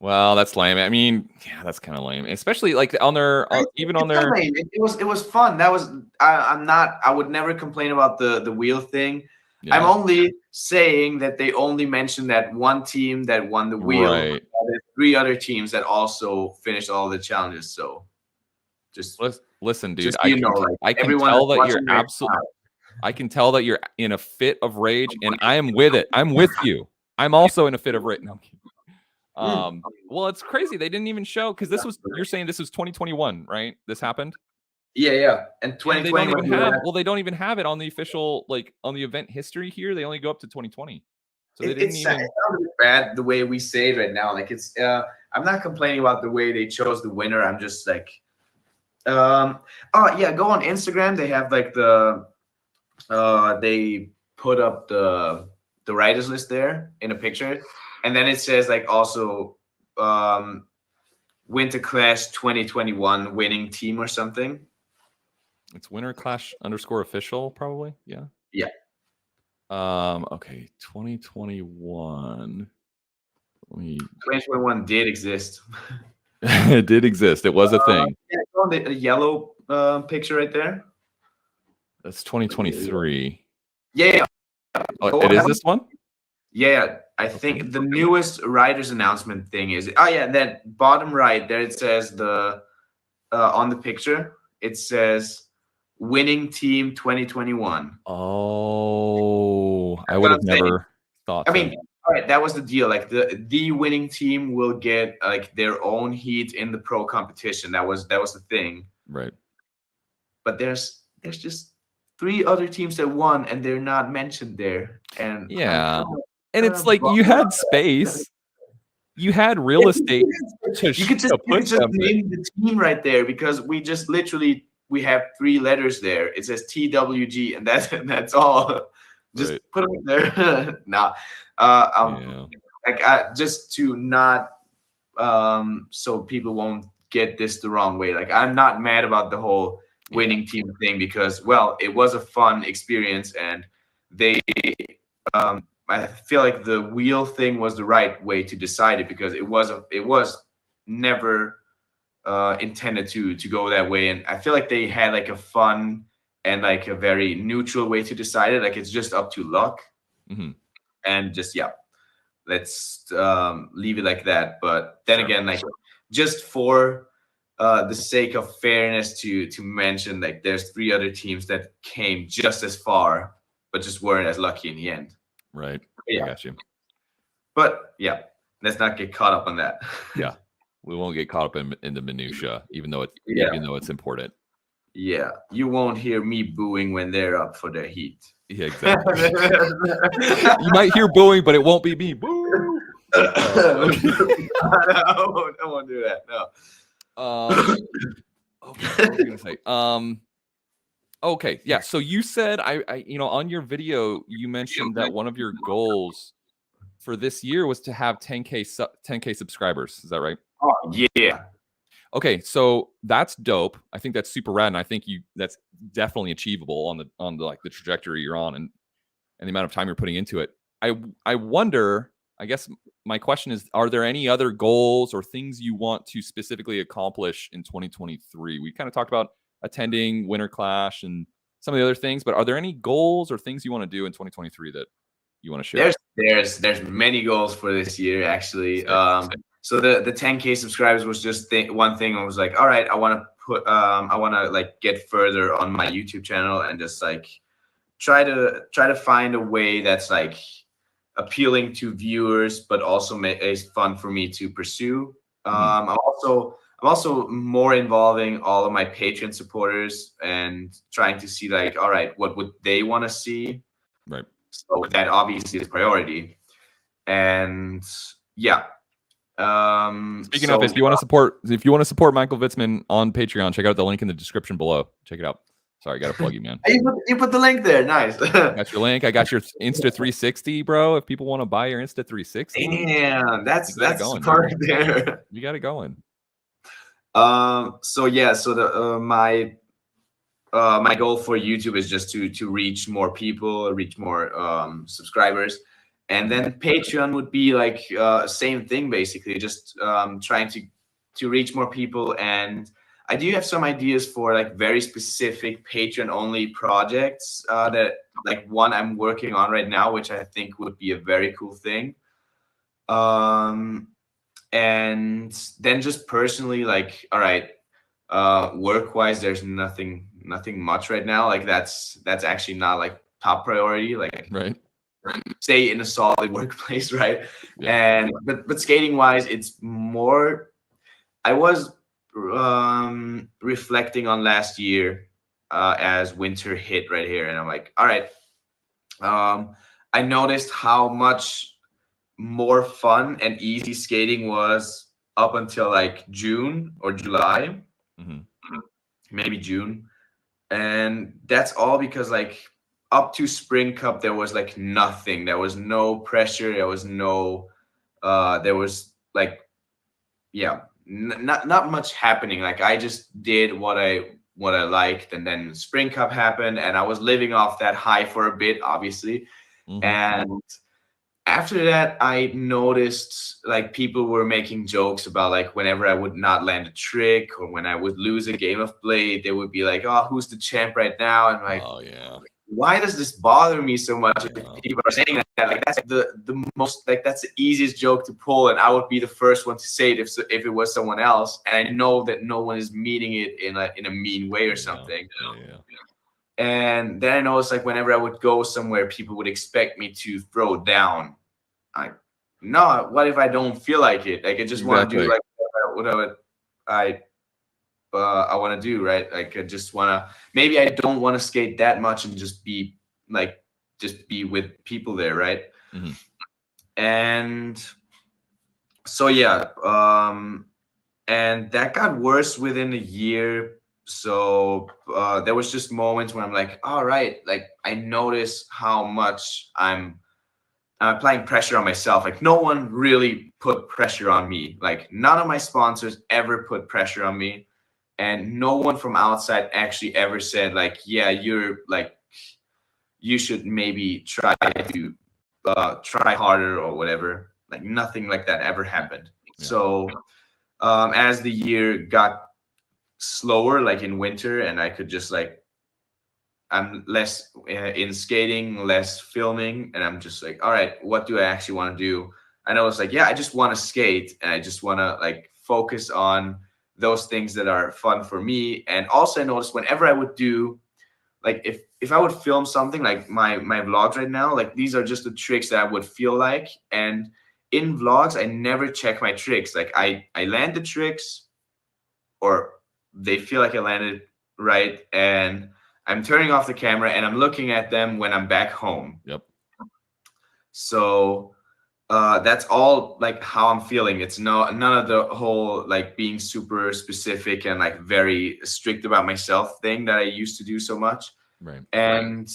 Well, that's lame. I mean, yeah, that's kind of lame, especially like on their even on their. It was fun. That was I would never complain about the wheel thing. Yeah. I'm only saying that they only mentioned that one team that won the wheel. Right. There's 3 other teams that also finished all the challenges. So just listen, dude. just I you can, know, like I can everyone tell that's that you're watching right absolutely. now. I can tell that you're in a fit of rage, and I am with it. I'm with you. I'm also in a fit of rage. No, I'm kidding. Well, it's crazy. They didn't even show because this was. You're saying this was 2021, right? This happened. Yeah. And And 2020. they don't even have. Well, they don't even have it on the official, like on the event history here. They only go up to 2020. So they didn't even. It's not really bad the way we say it right now. Like it's. I'm not complaining about the way they chose the winner. I'm just like. Oh yeah, go on Instagram. They have like they put up the writers list there in a picture, and then it says like also Winterclash 2021 winning team or something. It's Winterclash _official, probably. Yeah. Yeah. Okay. 2021. 2021 did exist. It did exist. It was a thing. Yeah, on the yellow picture right there. That's 2023. Yeah. Oh, it is this one? Yeah, I think the newest writers announcement thing is that bottom right there it says the on the picture it says winning team 2021. Oh, I would have never thought. I mean, all right, that was the deal. Like the winning team will get like their own heat in the pro competition. That was the thing. Right. But there's just 3 other teams that won and they're not mentioned there. And yeah. And it's like you had space, you had real estate. You could just name the team right there because we just literally we have 3 letters there. It says TWG, and that's all. Just put them there. Nah, just to not so people won't get this the wrong way. Like I'm not mad about the whole winning team thing because it was a fun experience and they I feel like the wheel thing was the right way to decide it because it was never intended to go that way, and I feel like they had like a fun and like a very neutral way to decide it. Like it's just up to luck, and just let's leave it like that. But then again, like just for the sake of fairness, to mention like there's 3 other teams that came just as far, but just weren't as lucky in the end. Right. Yeah. I got you. But let's not get caught up on that. Yeah. We won't get caught up in the minutia, even though it's important. Yeah. You won't hear me booing when they're up for their heat. Yeah, exactly. You might hear booing, but it won't be me. Boo! I won't do that. No. Okay, what was I gonna say? Okay, yeah. So you said I on your video you mentioned that one of your goals for this year was to have 10K subscribers. Is that right? Oh yeah. Okay, so that's dope. I think that's super rad, and I think that's definitely achievable on the like the trajectory you're on and the amount of time you're putting into it. I wonder. I guess my question is: are there any other goals or things you want to specifically accomplish in 2023? We kind of talked about attending Winterclash and some of the other things, but are there any goals or things you want to do in 2023 that you want to share? There's many goals for this year actually. So the 10K subscribers was just one thing. I was like, all right, I want to like get further on my YouTube channel and just like try to find a way that's like appealing to viewers, but also is fun for me to pursue. I'm also more involving all of my Patreon supporters and trying to see like, all right, what would they want to see? Right. So that obviously is priority. And speaking of, if you want to support Michael Witzemann on Patreon, check out the link in the description below. Check it out. Sorry, I got to plug you, man. You put the link there. Nice. Got your link. I got your Insta 360, bro. If people want to buy your Insta 360, damn, that's going part there. You got it going. So the my goal for YouTube is just to reach more people, reach more subscribers, and then Patreon would be like same thing basically, just trying to reach more people. And I do have some ideas for like very specific Patreon only projects that like one I'm working on right now, which I think would be a very cool thing. And then just personally, like, all right, work wise, there's nothing much right now. Like that's actually not like top priority. Like Right. stay in a solid workplace, right? Yeah. And but skating wise, it's more. I was reflecting on last year as winter hit right here, and I'm like, all right. I noticed how much more fun and easy skating was up until like June or July, maybe June. And that's all because like up to Spring Cup, there was like nothing. There was no pressure. There was no, there was like, yeah, not much happening. Like I just did what I liked. And then Spring Cup happened and I was living off that high for a bit, obviously. And after that, I noticed like people were making jokes about like whenever I would not land a trick or when I would lose a game of blade, they would be like, "Oh, who's the champ right now?" And like, oh yeah, why does this bother me so much? If people are saying that, like that's the most like that's the easiest joke to pull, and I would be the first one to say it if it was someone else, and I know that no one is meaning it in a mean way or something. Yeah. And then I noticed like whenever I would go somewhere, people would expect me to throw down. No, what if I don't feel like it? Like I just want to do like whatever I want to do, right? Like I just want to. Maybe I don't want to skate that much and just be with people there, right? And so yeah, and that got worse within a year. So there was just moments when I'm like, all right, like I notice how much I'm applying pressure on myself. Like no one really put pressure on me. Like none of my sponsors ever put pressure on me. And no one from outside actually ever said like, yeah, you're like, you should maybe try to try harder or whatever. Like nothing like that ever happened. Yeah. So as the year got slower, like in winter, and I could just like, I'm less in skating, less filming, and I'm just like, all right, what do I actually want to do? I know it's like, yeah, I just want to skate, and I just want to like focus on those things that are fun for me. And also I noticed whenever I would do, like if I would film something like my vlogs right now, like these are just the tricks that I would feel like. And in vlogs, I never check my tricks. Like I land the tricks or they feel like I landed right. And I'm turning off the camera and I'm looking at them when I'm back home. Yep. So that's all like how I'm feeling. It's none of the whole like being super specific and like very strict about myself thing that I used to do so much. Right. And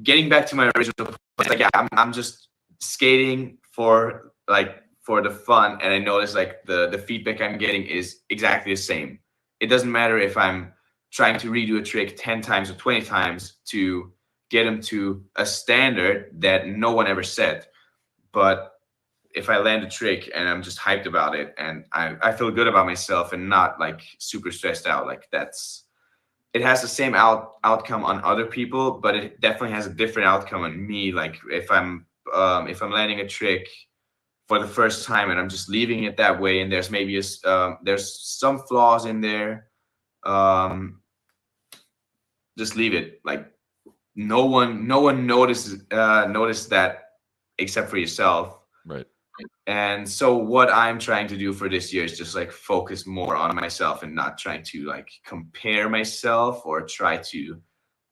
getting back to my original point, like yeah, I'm just skating for the fun, and I notice like the feedback I'm getting is exactly the same. It doesn't matter if I'm trying to redo a trick 10 times or 20 times to get them to a standard that no one ever said. But if I land a trick and I'm just hyped about it and I feel good about myself and not like super stressed out, like it has the same outcome on other people, but it definitely has a different outcome on me. Like if I'm landing a trick for the first time and I'm just leaving it that way, and there's maybe there's some flaws in there, just leave it. Like no one noticed that except for yourself. Right. And so what I'm trying to do for this year is just like focus more on myself and not trying to like compare myself or try to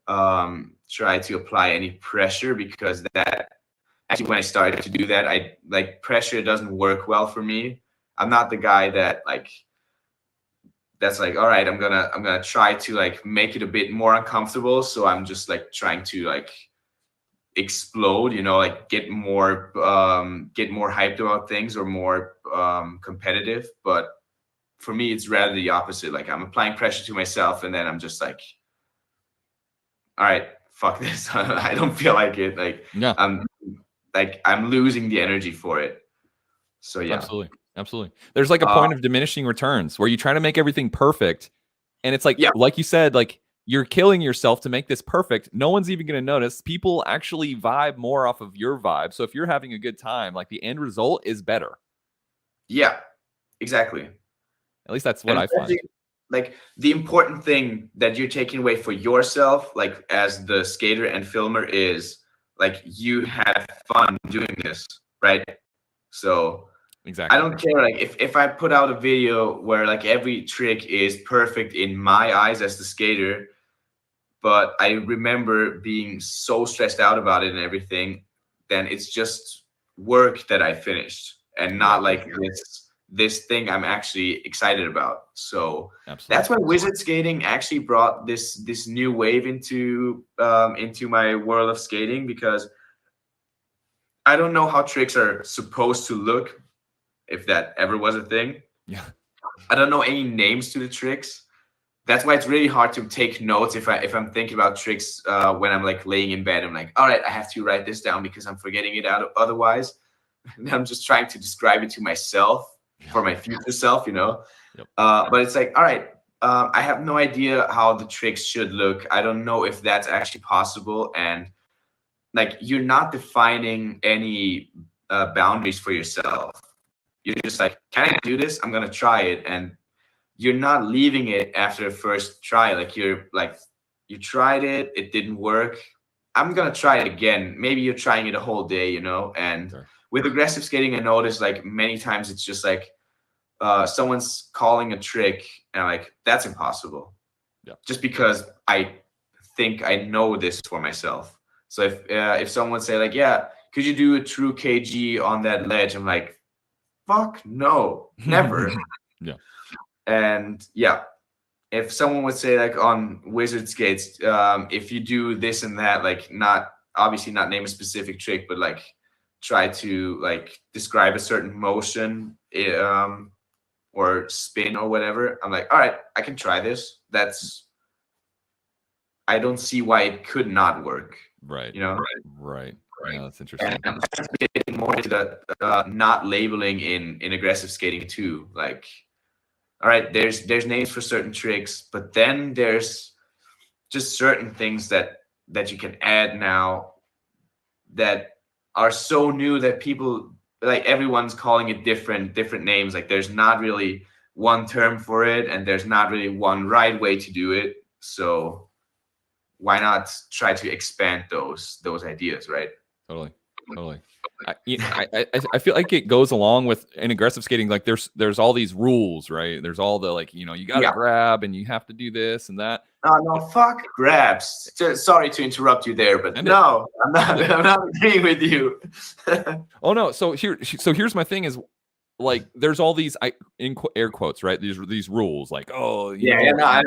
apply any pressure, because that actually when I started to do that, I like pressure doesn't work well for me. I'm not the guy that like that's like, all right, I'm gonna try to like make it a bit more uncomfortable. So I'm just like trying to like explode, you know, like get more hyped about things or more competitive. But for me, it's rather the opposite. Like I'm applying pressure to myself, and then I'm just like, all right, fuck this. I don't feel like it. Like yeah, I'm losing the energy for it. So yeah, absolutely. There's like a point of diminishing returns where you try to make everything perfect, And it's like you said, like you're killing yourself to make this perfect. No one's even going to notice. People actually vibe more off of your vibe. So if you're having a good time, like the end result is better. Yeah, exactly. At least that's what I find. Like the important thing that you're taking away for yourself, like as the skater and filmer, is like you have fun doing this, right? So exactly. I don't care like if I put out a video where like every trick is perfect in my eyes as the skater, but I remember being so stressed out about it and everything, then it's just work that I finished and not like this thing I'm actually excited about. So that's why wizard skating actually brought this new wave into my world of skating, because I don't know how tricks are supposed to look, if that ever was a thing. Yeah. I don't know any names to the tricks. That's why it's really hard to take notes if I'm thinking about tricks when I'm like laying in bed. I'm like, all right, I have to write this down because I'm forgetting it out otherwise. And I'm just trying to describe it to myself for my future self, you know. But it's like, all right, I have no idea how the tricks should look. I don't know if that's actually possible. And like, you're not defining any boundaries for yourself. You're just like, can I do this? I'm gonna try it. And you're not leaving it after the first try. Like, you're like, you tried it, it didn't work, I'm gonna try it again. Maybe you're trying it a whole day, you know. And with aggressive skating, I noticed like many times it's just like someone's calling a trick and I'm like, that's impossible. Just because I think I know this for myself. So if someone say like, yeah, could you do a true KG on that ledge? I'm like, fuck no, never. And if someone would say like on wizard skates, if you do this and that, like not name a specific trick, but like try to like describe a certain motion or spin or whatever, I'm like, all right, I can try this. I don't see why it could not work. Right. You know? Right. Yeah, that's interesting. And I'm getting more into the not labeling in aggressive skating too. Like, all right, there's names for certain tricks, but then there's just certain things that you can add now that are so new that people, like, everyone's calling it different names. Like, there's not really one term for it, and there's not really one right way to do it. So why not try to expand those ideas, right? Totally. I feel like it goes along with in aggressive skating. Like there's all these rules, right? There's all the like, you know, you got to grab and you have to do this and that. No, fuck grabs. Sorry to interrupt you there, but no, I'm not agreeing with you. Oh no. So here's my thing is, like, there's all these in air quotes, right? These rules, like, oh, I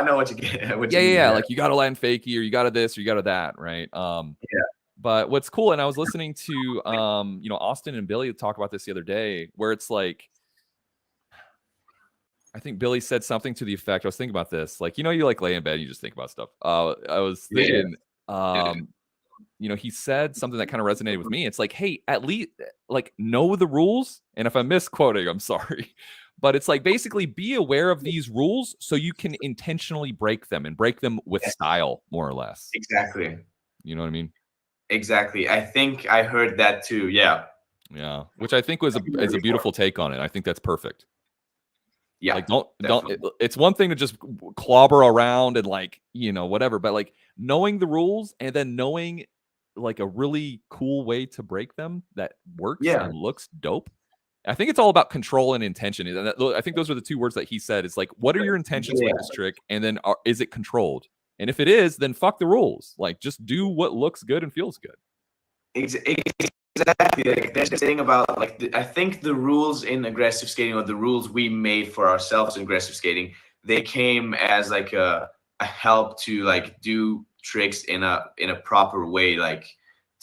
know what you get. Like you got to land fakie, or you got to this, or you got to that, right? But what's cool, and I was listening to Austin and Billy talk about this the other day, where it's like, I think Billy said something to the effect, I was thinking about this, like, you like lay in bed and you just think about stuff. I was thinking, he said something that kind of resonated with me. It's like, hey, at least like know the rules. And if I'm misquoting, I'm sorry. But it's like, basically be aware of these rules so you can intentionally break them, and break them with style, more or less. Exactly. You know what I mean? Exactly. I think I heard that too. Yeah. Which I think is a beautiful take on it. I think that's perfect. Yeah. Like don't it's one thing to just clobber around and like, whatever, but like knowing the rules and then knowing like a really cool way to break them that works and looks dope. I think it's all about control and intention. And I think those are the two words that he said. It's like, what are your intentions with this trick? And then is it controlled? And if it is, then fuck the rules. Like, just do what looks good and feels good. Exactly. Like, there's this thing about like I think the rules in aggressive skating, or the rules we made for ourselves in aggressive skating, they came as like a help to like do tricks in a proper way, like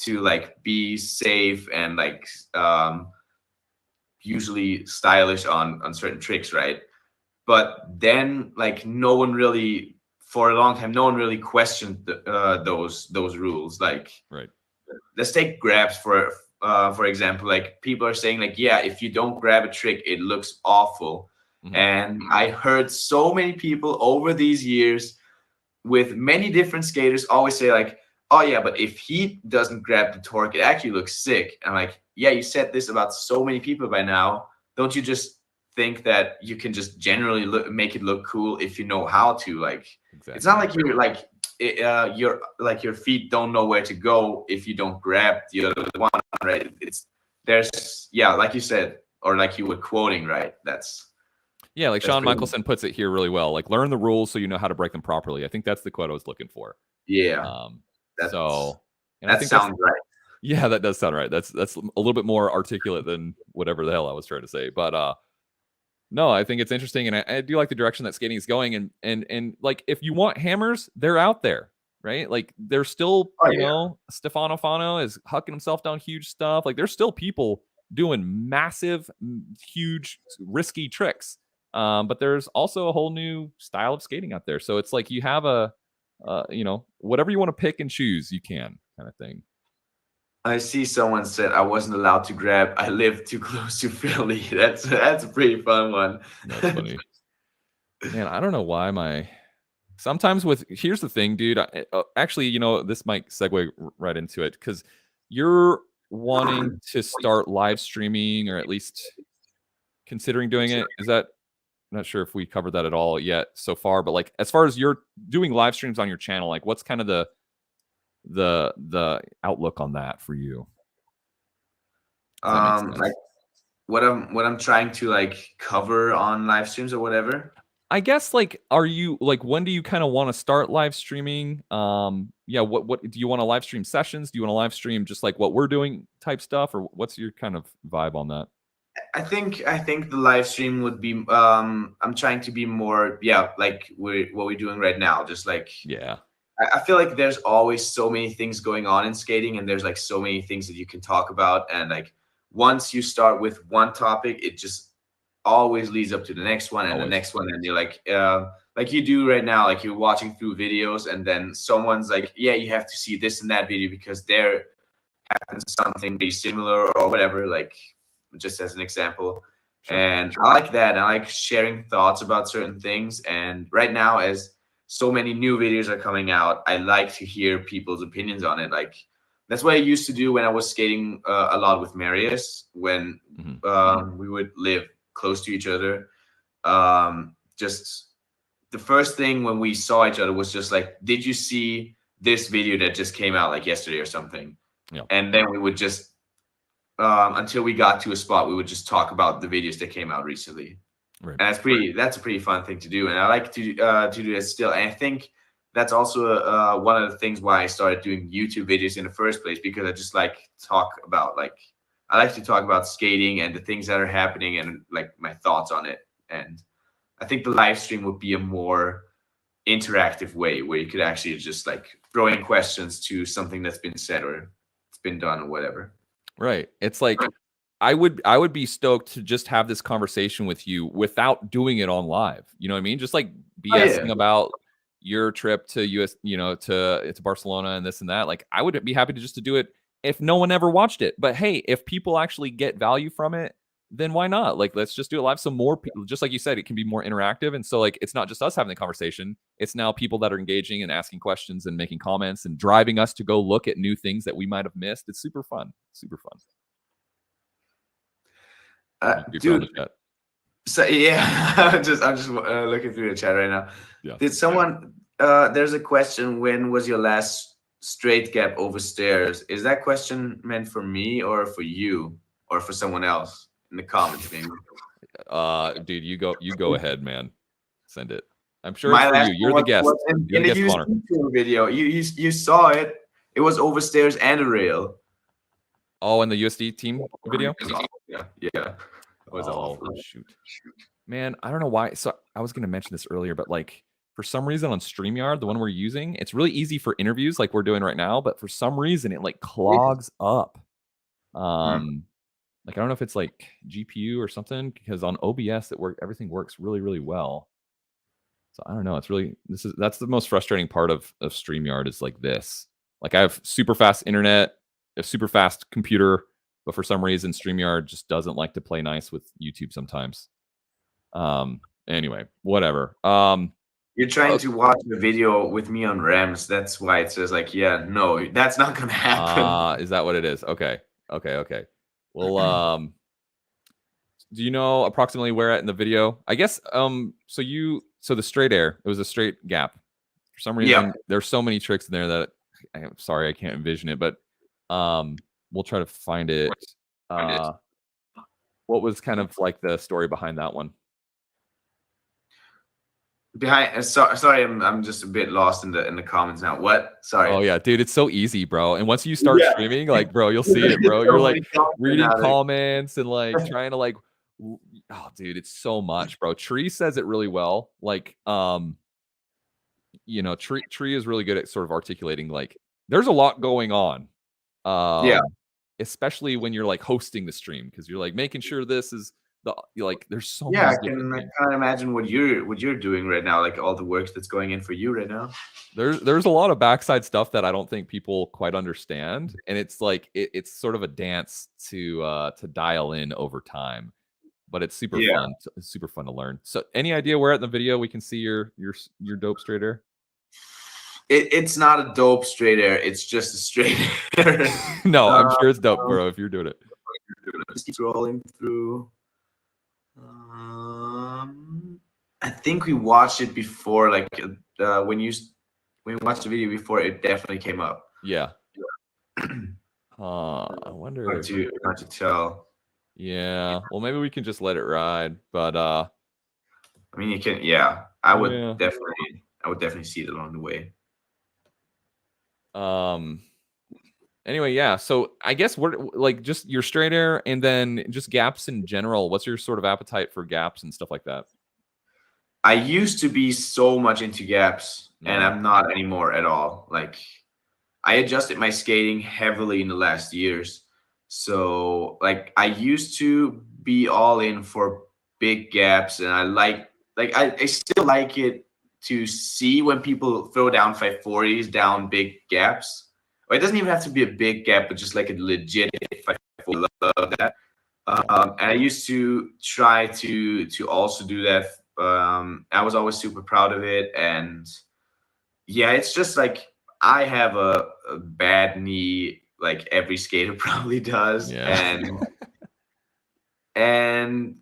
to like be safe and like usually stylish on certain tricks, right? But then like for a long time, no one really questioned those rules. Like, let's take grabs for example. Like, people are saying like, yeah, if you don't grab a trick, it looks awful. And I heard so many people over these years with many different skaters always say like, oh yeah, but if he doesn't grab the torque, it actually looks sick. And I'm like, yeah, you said this about so many people by now. Don't you just think that you can just generally make it look cool if you know how to? Like, it's not like you're like, your feet don't know where to go if you don't grab the other one, right? Like you said, or like you were quoting, right? Like Shawn Michelson puts it here really well. Like, learn the rules so you know how to break them properly. I think that's the quote I was looking for. Yeah. I think sounds right. Yeah, that does sound right. That's a little bit more articulate than whatever the hell I was trying to say. But no, I think it's interesting, and I do like the direction that skating is going. And like, if you want hammers, they're out there, right? Like, there's still, you know, Stefano Fano is hucking himself down huge stuff. Like, there's still people doing massive, huge, risky tricks. But there's also a whole new style of skating out there. So it's like you have whatever you want to pick and choose, you can, kind of thing. I see someone said I wasn't allowed to grab. I live too close to Philly. That's a pretty fun one. That's funny. Man, I don't know why sometimes here's the thing, dude. Actually, you know, this might segue right into it, because you're wanting to start live streaming, or at least considering doing it. Is that, I'm not sure if we covered that at all yet so far, but like, as far as you're doing live streams on your channel, like, what's kind of the outlook on that for you? Like what I'm trying to like cover on live streams or whatever. I guess, like, are you like, when do you kind of want to start live streaming? What do you want to live stream sessions? Do you want to live stream just like what we're doing type stuff, or what's your kind of vibe on that? I think the live stream would be I'm trying to be more like what we're doing right now, just like I feel like there's always so many things going on in skating, and there's like so many things that you can talk about, and like once you start with one topic, it just always leads up to the next one and the next one, and you're like you do right now, like you're watching through videos, and then someone's like, yeah, you have to see this and that video because there happens something very similar or whatever, like just as an example. And I like that. I like sharing thoughts about certain things, and right now, as so many new videos are coming out, I like to hear people's opinions on it. Like, that's what I used to do when I was skating a lot with Marius, when we would live close to each other. Just the first thing when we saw each other was just like, did you see this video that just came out like yesterday or something? And then we would just until we got to a spot, we would just talk about the videos that came out recently. And that's a pretty fun thing to do, and I like to do that still. And I think that's also one of the things why I started doing YouTube videos in the first place, because I just like to talk about skating and the things that are happening and like my thoughts on it. And I think the live stream would be a more interactive way where you could actually just like throw in questions to something that's been said or it's been done or whatever. Right. It's like, I would be stoked to just have this conversation with you without doing it on live. You know what I mean? Just like BSing about your trip to to Barcelona and this and that. Like, I would be happy to do it if no one ever watched it. But hey, if people actually get value from it, then why not? Like, let's just do it live. So more people, just like you said, it can be more interactive. And so like, it's not just us having the conversation. It's now people that are engaging and asking questions and making comments and driving us to go look at new things that we might have missed. It's super fun. Super fun. Dude, so I'm just looking through the chat right now. Did someone there's a question, when was your last straight gap over stairs? Is that question meant for me or for you or for someone else in the comments, maybe? Dude, you go ahead, man. Send it. I'm sure it's for you. You're the guest. In the YouTube video, you saw it. It was over stairs and a rail. Oh, in the USD team video? Yeah. Shoot. Man, I don't know why. So I was going to mention this earlier, but like, for some reason on StreamYard, the one we're using, it's really easy for interviews like we're doing right now, but for some reason it like clogs up. Like, I don't know if it's like GPU or something, because on OBS everything works really, really well. So I don't know. That's the most frustrating part of StreamYard, is like this. Like, I have super fast internet, a super fast computer, but for some reason StreamYard just doesn't like to play nice with YouTube sometimes. Anyway, whatever. You're trying to watch the video with me on Rams. That's why it says like, yeah, no, that's not gonna happen. Is that what it is? Okay. Well, do you know approximately where at in the video? I guess so the straight air, it was a straight gap. For some reason, there's so many tricks in there that I'm sorry I can't envision it, but we'll try to find it. What was kind of like the story behind that one? Sorry, I'm just a bit lost in the comments now. What? Sorry. Oh yeah, dude, it's so easy, bro. And once you start streaming, like, bro, you'll see it, bro. You're like reading comments and like trying to like, oh, dude, it's so much, bro. Tree says it really well. Like, you know, Tree is really good at sort of articulating like there's a lot going on. Especially when you're like hosting the stream because you're like making sure this is like there's so many. I can imagine what you're doing right now, like all the work that's going in for you right now. There's a lot of backside stuff that I don't think people quite understand, and it's like it's sort of a dance to dial in over time, but it's super fun. It's super fun to learn. So, any idea where at the video we can see your dope straight air? It's not a dope straight air. It's just a straight air. No, I'm sure it's dope, bro. If you're doing it, just keep rolling through. I think we watched it before, like when you watched the video before, it definitely came up. Yeah. I wonder. Hard to tell. Yeah. Well, maybe we can just let it ride. But I mean, you can. Yeah, I would definitely see it along the way. Anyway, yeah. So I guess we're like just your straight air and then just gaps in general. What's your sort of appetite for gaps and stuff like that? I used to be so much into gaps, and I'm not anymore at all. Like, I adjusted my skating heavily in the last years. So, like, I used to be all in for big gaps, and I still like it to see when people throw down 540s down big gaps. Or it doesn't even have to be a big gap, but just like a legit 540. I love that. And I used to try to also do that. I was always super proud of it, and yeah, it's just like I have a bad knee, like every skater probably does, and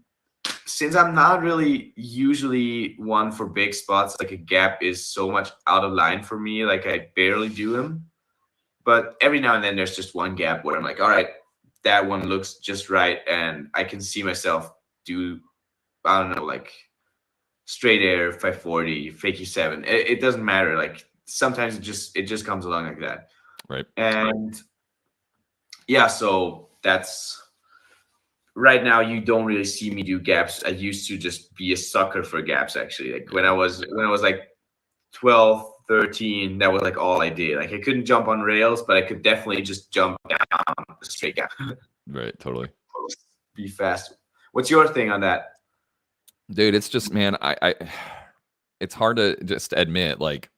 since I'm not really usually one for big spots, like a gap is so much out of line for me. Like I barely do them, but every now and then there's just one gap where I'm like, all right, that one looks just right, and I can see myself do, I don't know, like straight air 540 fakie 7. It doesn't matter. Like sometimes it just comes along like that, right? And yeah, so that's right now. You don't really see me do gaps. I used to just be a sucker for gaps, actually. Like when I was like 12, 13, that was like all I did. Like I couldn't jump on rails, but I could definitely just jump down a straight gap. Right, totally. Be fast. What's your thing on that? Dude, it's just, man, I it's hard to just admit, like,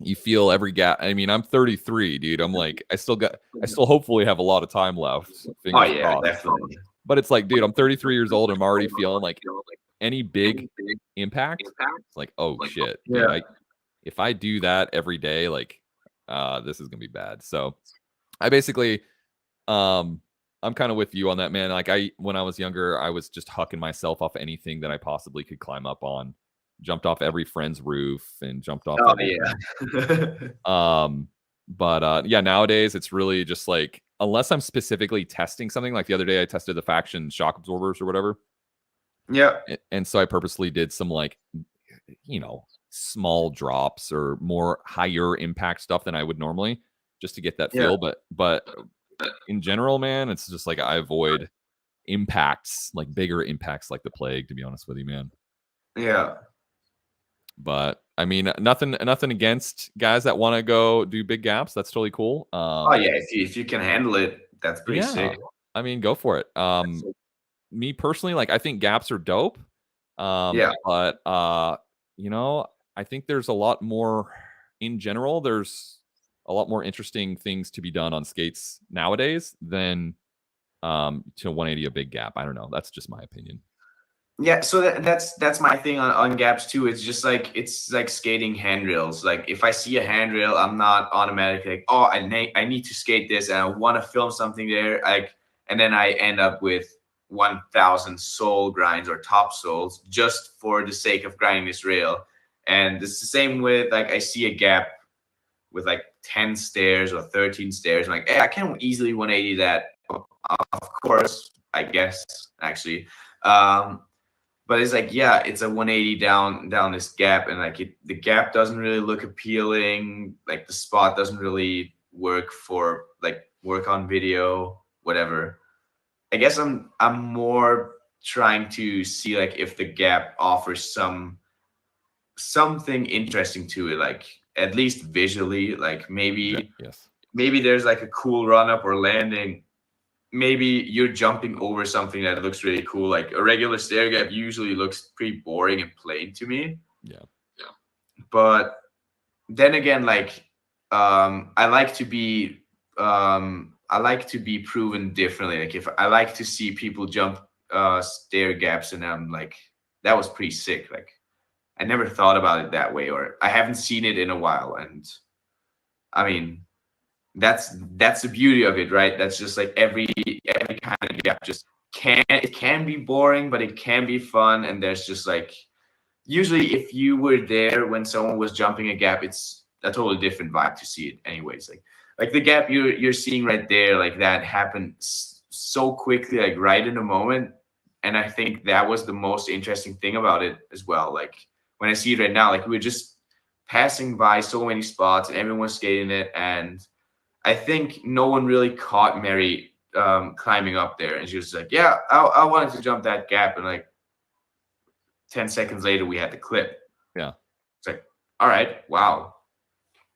you feel every gap. I mean, I'm 33, dude. I'm like, I still hopefully have a lot of time left. Oh yeah, definitely. But it's like, dude, I'm 33 years old. I'm already feeling like any big impact, it's like, oh shit. Yeah. Dude, if I do that every day, like, this is gonna be bad. So I basically, I'm kind of with you on that, man. Like when I was younger, I was just hucking myself off anything that I possibly could climb up on. Jumped off every friend's roof and jumped off. Oh yeah. But yeah, nowadays it's really just like, unless I'm specifically testing something, like the other day I tested the Faction shock absorbers or whatever. Yeah. And so I purposely did some like, you know, small drops or more higher impact stuff than I would normally, just to get that feel. But in general, man, it's just like I avoid impacts, like bigger impacts like the plague, to be honest with you, man. Yeah. But I mean, nothing against guys that want to go do big gaps. That's totally cool. Oh yeah, if you can handle it, that's pretty sick. I mean, go for it. Me personally, like I think gaps are dope. But you know, I think there's a lot more in general. There's a lot more interesting things to be done on skates nowadays than to 180 a big gap. I don't know. That's just my opinion. Yeah, so that's my thing on gaps too. It's just like skating handrails. Like if I see a handrail, I'm not automatically like, oh, I need to skate this and I want to film something there. Like, and then I end up with 1,000 soul grinds or top souls just for the sake of grinding this rail. And it's the same with like I see a gap with like 10 stairs or 13 stairs. I'm like, hey, I can easily 180 that. Of course, I guess actually. But it's like, yeah, it's a 180 down this gap, and like the gap doesn't really look appealing. Like the spot doesn't really work on video, whatever. I guess I'm more trying to see like if the gap offers something interesting to it, like at least visually, like maybe there's like a cool run up or landing. Maybe you're jumping over something that looks really cool. Like a regular stair gap usually looks pretty boring and plain to me. Yeah. But then again, like I like to be proven differently. Like if I like to see people jump stair gaps, and I'm like, that was pretty sick. Like I never thought about it that way, or I haven't seen it in a while. And I mean, that's the beauty of it, right? That's just like every kind of gap just can be boring, but it can be fun. And there's just like, usually if you were there when someone was jumping a gap, it's a totally different vibe to see it anyways. Like the gap you're seeing right there, like that happened so quickly, like right in the moment. And I think that was the most interesting thing about it as well. Like when I see it right now, like we're just passing by so many spots and everyone's skating it, and I think no one really caught Mary climbing up there. And she was like, yeah, I wanted to jump that gap. And like 10 seconds later, we had the clip. Yeah. It's like, all right, wow.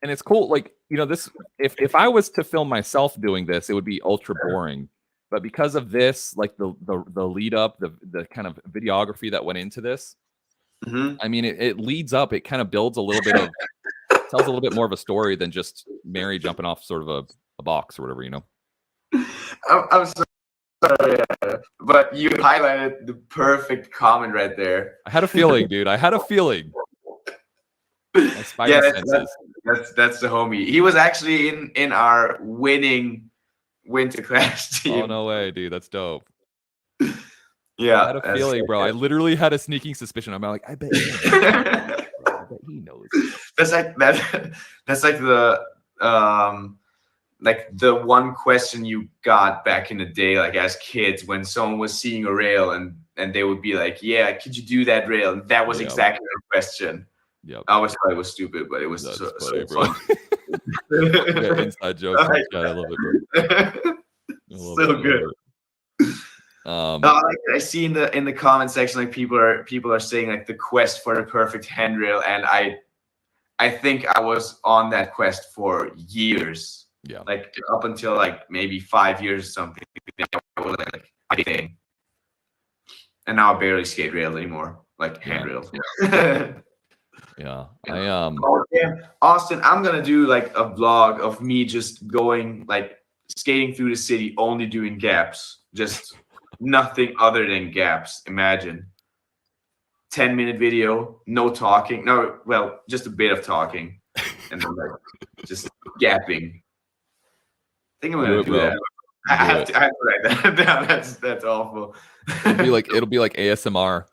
And it's cool. Like, you know, this, if I was to film myself doing this, it would be ultra boring. But because of this, like the lead up, the kind of videography that went into this, I mean, it leads up, it kind of builds a little bit of, tells a little bit more of a story than just Mary jumping off sort of a box or whatever, you know? I'm sorry, but you highlighted the perfect comment right there. I had a feeling, dude. I had a feeling. Yeah, that's the homie. He was actually in our winning Winterclash team. Oh, no way, dude. That's dope. Yeah. I had a feeling, bro. I literally had a sneaking suspicion. I'm like, I bet he knows. That's like the one question you got back in the day, like as kids, when someone was seeing a rail and they would be like, yeah, could you do that rail? And that was exactly the question. Yep. I always thought it was stupid, but it was so bro. Yeah, inside joke. I love it, bro. So good. I see in the comment section, like people are saying like the quest for the perfect handrail, and I think I was on that quest for years. Yeah, like up until like maybe 5 years or something. I was like my thing, and now I barely skate rails anymore, like handrails. Yeah. Oh, damn. Austin, I'm gonna do like a vlog of me just going like skating through the city, only doing gaps, just nothing other than gaps. Imagine 10-minute video, no talking, no, well, just a bit of talking, and then like just gapping. I think I'm gonna do that. I have to write that down. That's awful. It'll be like ASMR.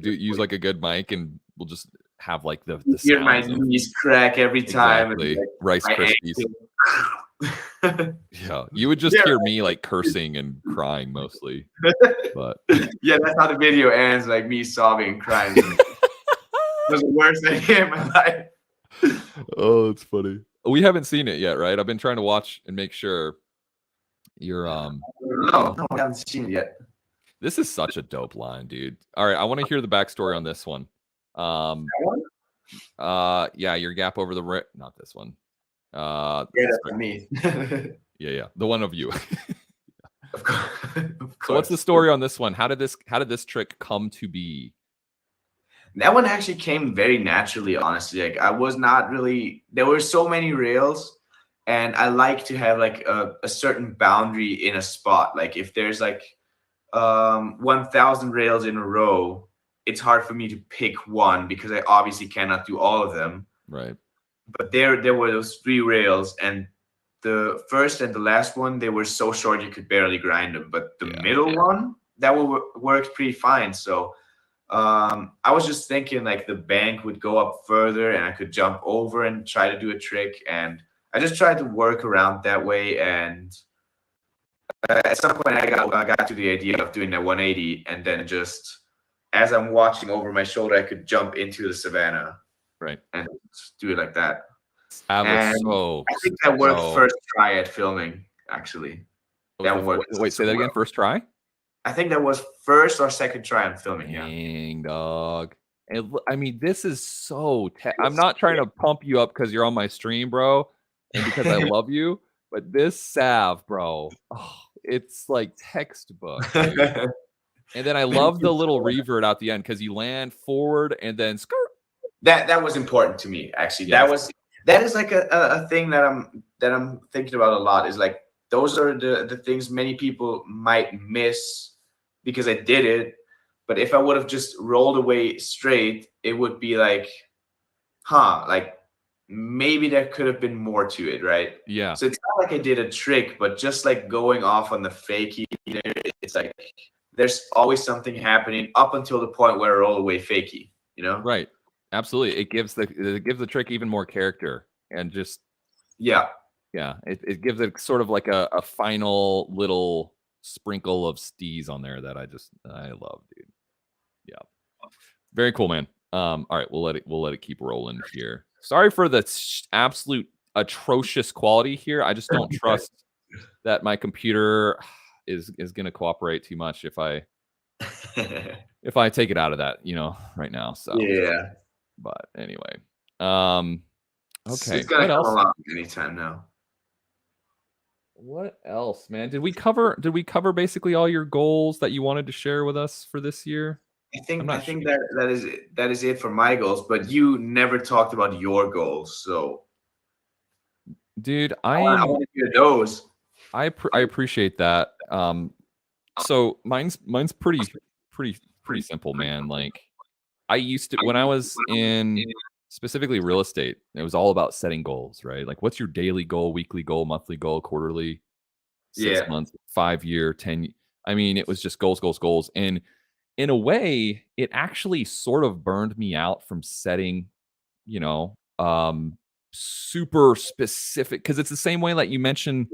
Use like a good mic, and we'll just have like the hear my knees crack every time. Exactly. And like, Rice Krispies. Yeah, you would just hear me like cursing and crying mostly. But yeah, that's how the video ends, like me sobbing and crying. It was the worst thing in my life. Oh, it's funny. We haven't seen it yet, right? I've been trying to watch and make sure you're No, I haven't seen it yet. This is such a dope line, dude. All right, I want to hear the backstory on this one. Yeah, your gap over the not this one. Yeah, that's for me. yeah, the one of you. Of course. So what's the story on this one? How did this trick come to be? That one actually came very naturally, honestly. Like I was not really, there were so many rails, and I like to have like a certain boundary in a spot. Like if there's like 1,000 rails in a row, it's hard for me to pick one because I obviously cannot do all of them. Right. But there were those 3 rails, and the first and the last one, they were so short you could barely grind them. But the middle one, that worked pretty fine. So I was just thinking like the bank would go up further and I could jump over and try to do a trick. And I just tried to work around that way. And at some point I got to the idea of doing that 180, and then just as I'm watching over my shoulder, I could jump into the savannah. Right. And do it like that. And I think that worked first try at filming, actually. That worked. Wait, say that again. First try? I think that was first or second try on filming. Dang, dog. And I mean, this is so. I'm not trying to pump you up because you're on my stream, bro, and because I love you. But this salve, bro, it's like textbook. Dude. And then I love the little revert out the end because you land forward and then skirt. That was important to me, actually. Yes. That is like a thing that I'm thinking about a lot. Is like those are the things many people might miss because I did it. But if I would have just rolled away straight, it would be like, like maybe there could have been more to it, right? Yeah. So it's not like I did a trick, but just like going off on the fakie, it's like there's always something happening up until the point where I roll away fakie, you know? Right. Absolutely. It gives the trick even more character and just it gives it sort of like a final little sprinkle of steez on there that I love, dude. Yeah. Very cool, man. All right, we'll let it keep rolling here. Sorry for the absolute atrocious quality here. I just don't trust that my computer is going to cooperate too much if I take it out of that, right now. So yeah. But anyway, okay. It's gonna come along anytime now. What else, man? Did we cover basically all your goals that you wanted to share with us for this year? I think that is it for my goals. But you never talked about your goals, so dude, I want to hear those. I appreciate that. So mine's pretty simple, man. Like I used to, when I was in specifically real estate, it was all about setting goals, right? Like what's your daily goal, weekly goal, monthly goal, quarterly, 6 months, 5 year, 10. I mean, it was just goals. And in a way, it actually sort of burned me out from setting, super specific, because it's the same way like you mentioned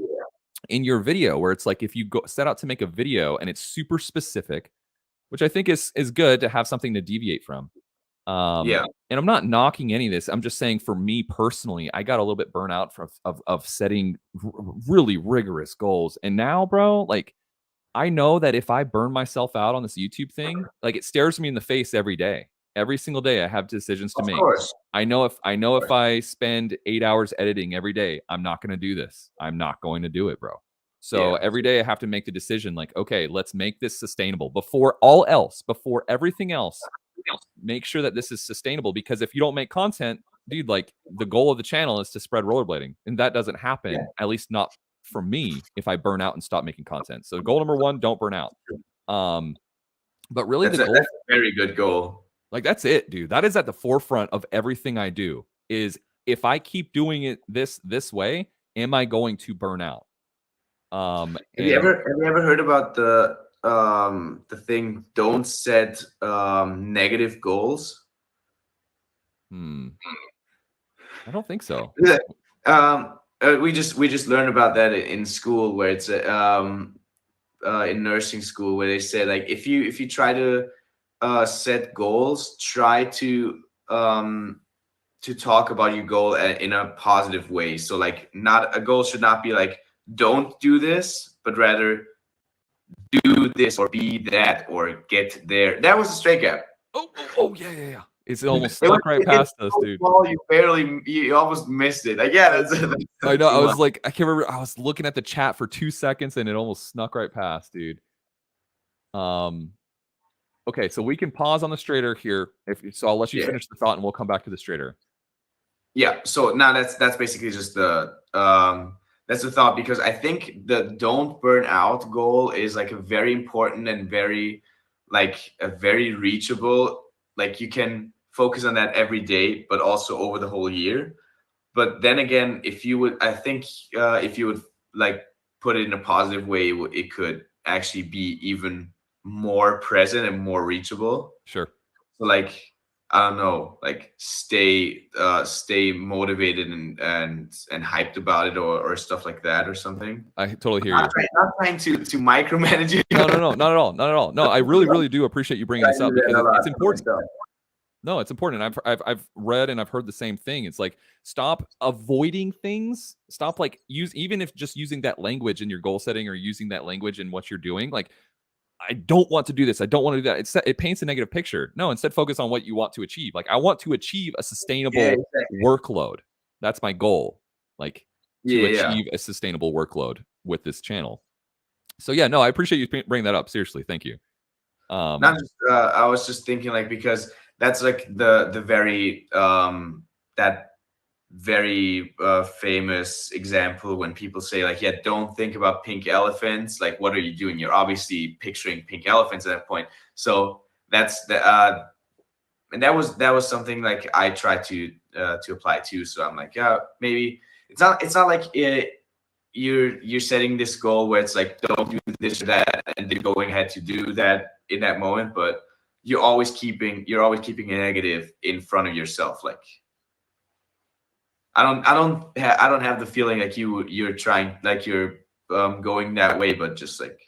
in your video, where it's like if you set out to make a video and it's super specific, which I think is good to have something to deviate from. And I'm not knocking any of this. I'm just saying for me personally, I got a little bit burnt out of setting really rigorous goals. And now, bro, like I know that if I burn myself out on this YouTube thing, like it stares me in the face every day. Every single day I have decisions to make. I know if I spend 8 hours editing every day, I'm not going to do this. I'm not going to do it, bro. So every day I have to make the decision like, okay, let's make this sustainable before everything else. Make sure that this is sustainable, because if you don't make content, dude, like the goal of the channel is to spread rollerblading, and that doesn't happen, at least not for me, if I burn out and stop making content. So goal number 1, don't burn out. But really that's a very good goal. Like that's it, dude. That is at the forefront of everything I do, is if I keep doing it this way, am I going to burn out? Have you ever heard about the thing, don't set negative goals? I don't think so. We just learned about that in school, where it's in nursing school, where they say like if you try to set goals, try to talk about your goal in a positive way. So like a goal should not be like don't do this, but rather do this or be that or get there. That was a straight gap. Oh yeah. It's almost stuck right past us, dude. You almost missed it. Like, that's I know. I was like, I can't remember. I was looking at the chat for 2 seconds and it almost snuck right past, dude. Okay, so we can pause on the straighter here. So I'll let you finish the thought and we'll come back to the straighter. Yeah. So now that's basically just the that's the thought, because I think the don't burn out goal is like a very important and very reachable like you can focus on that every day, but also over the whole year. But then again, if you would, I think if you would like put it in a positive way, it could actually be even more present and more reachable. Sure. So like, I don't know, like stay motivated and hyped about it, or stuff like that, or something. I totally hear Not you. not trying to micromanage you. No, not at all, not at all. No, I really do appreciate you bringing this up because it's important. No, it's important. I've read and I've heard the same thing. It's like, stop avoiding things. Stop like even if just using that language in your goal setting, or using that language in what you're doing. Like, I don't want to do this. I don't want to do that. It paints a negative picture. No, instead focus on what you want to achieve. Like, I want to achieve a sustainable workload. That's my goal. Like, to achieve a sustainable workload with this channel. So yeah, no, I appreciate you bringing that up. Seriously, thank you. Not just, I was just thinking, like, because that's like the very that very famous example when people say like, yeah, don't think about pink elephants. Like, what are you doing? You're obviously picturing pink elephants at that point. So that's the and that was something like I tried to apply to. So I'm like, yeah, maybe it's not like you're setting this goal where it's like, don't do this or that, and then going ahead to do that in that moment, but you're always keeping a negative in front of yourself. Like, I don't have the feeling like you're trying, like you're going that way, but just like,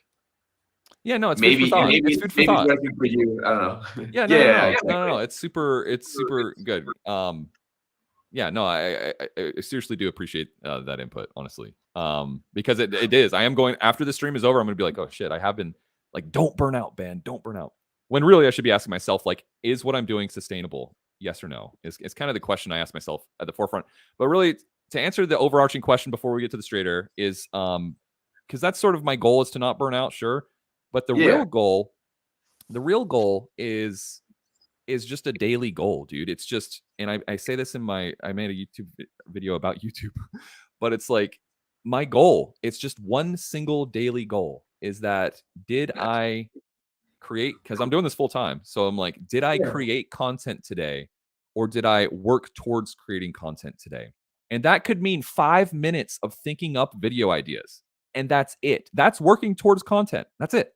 yeah, no, it's maybe food for thought. maybe It's food for thought. working for you. I don't know. Yeah, no, it's super good. Yeah, no, I seriously do appreciate that input, honestly. Because it is. I am going, after the stream is over, I'm gonna be like, oh shit, I have been like, don't burn out, Ben. Don't burn out. When really I should be asking myself, like, is what I'm doing sustainable? Yes or no? It's kind of the question I ask myself at the forefront. But really, to answer the overarching question before we get to the straighter is, because that's sort of my goal, is to not burn out, sure. But the real goal is just a daily goal, dude. It's just, and I say this in I made a YouTube video about YouTube, but it's like, my goal, it's just one single daily goal, is that, did I create, because I'm doing this full time. So I'm like, did I create content today, or did I work towards creating content today? And that could mean 5 minutes of thinking up video ideas. And that's it. That's working towards content. That's it.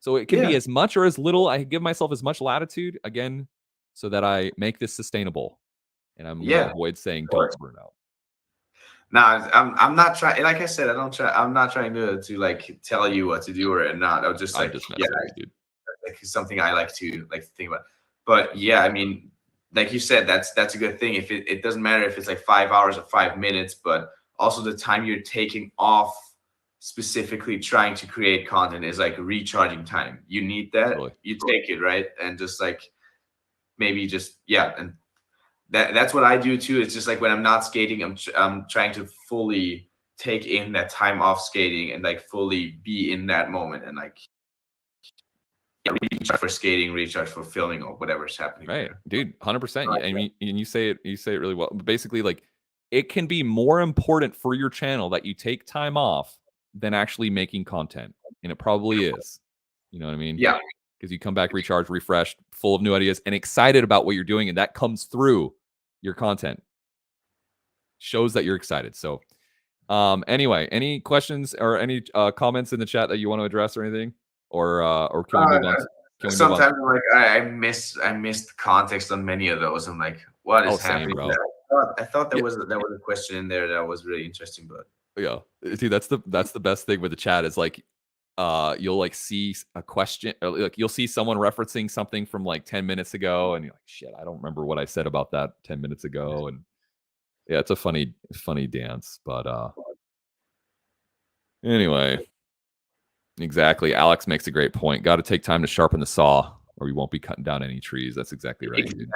So it can be as much or as little. I give myself as much latitude, again, so that I make this sustainable. And I'm going to avoid saying don't burn out. Nah, I'm not trying. Like I said, I'm not trying to like tell you what to do or not. I was just like, dude. Like, something I like to think about. But yeah, I mean, like you said, that's a good thing. If it doesn't matter if it's like 5 hours or 5 minutes, but also the time you're taking off specifically trying to create content is like recharging time. You need that. Totally. You take it, right? And just like, maybe just, and that's what I do too. It's just like, when I'm not skating, I'm trying to fully take in that time off skating and like fully be in that moment, and like, recharge for skating, recharge for filming, or whatever's happening. Right, dude, 100%. I mean, and you say it really well. But basically, like, it can be more important for your channel that you take time off than actually making content, and it probably is. You know what I mean? Yeah. Because you come back recharged, refreshed, full of new ideas, and excited about what you're doing, and that comes through your content. Shows that you're excited. So, anyway, any questions or any comments in the chat that you want to address or anything? Or can we move on? Sometimes like I missed context on many of those. I'm like, what is happening? Bro. I thought there was a question in there that was really interesting, but yeah, dude, that's the best thing with the chat is like, you'll like see a question, or like you'll see someone referencing something from like 10 minutes ago, and you're like, shit, I don't remember what I said about that 10 minutes ago, and yeah, it's a funny dance, but anyway. Exactly. Alex makes a great point. Got to take time to sharpen the saw, or we won't be cutting down any trees. That's exactly right, dude.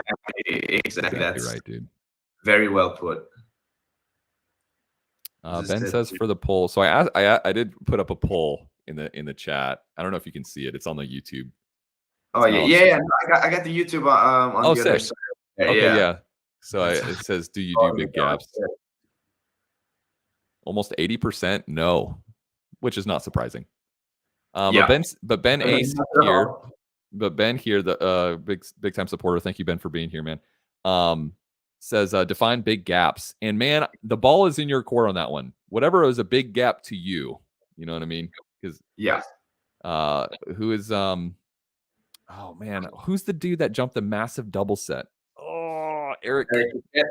Exactly. That's right, dude. Very well put. Ben says for the poll. So I did put up a poll in the chat. I don't know if you can see it. It's on the YouTube. Oh yeah. I got the YouTube on the other side. Okay, yeah. So it says, do you do big gaps? Almost 80% no, which is not surprising. But Ben Ace here, But Ben here, the big time supporter, thank you, Ben, for being here, man. Says define big gaps. And man, the ball is in your court on that one. Whatever is a big gap to you. You know what I mean? Because who is oh man, who's the dude that jumped the massive double set? Oh, Eric. Yeah.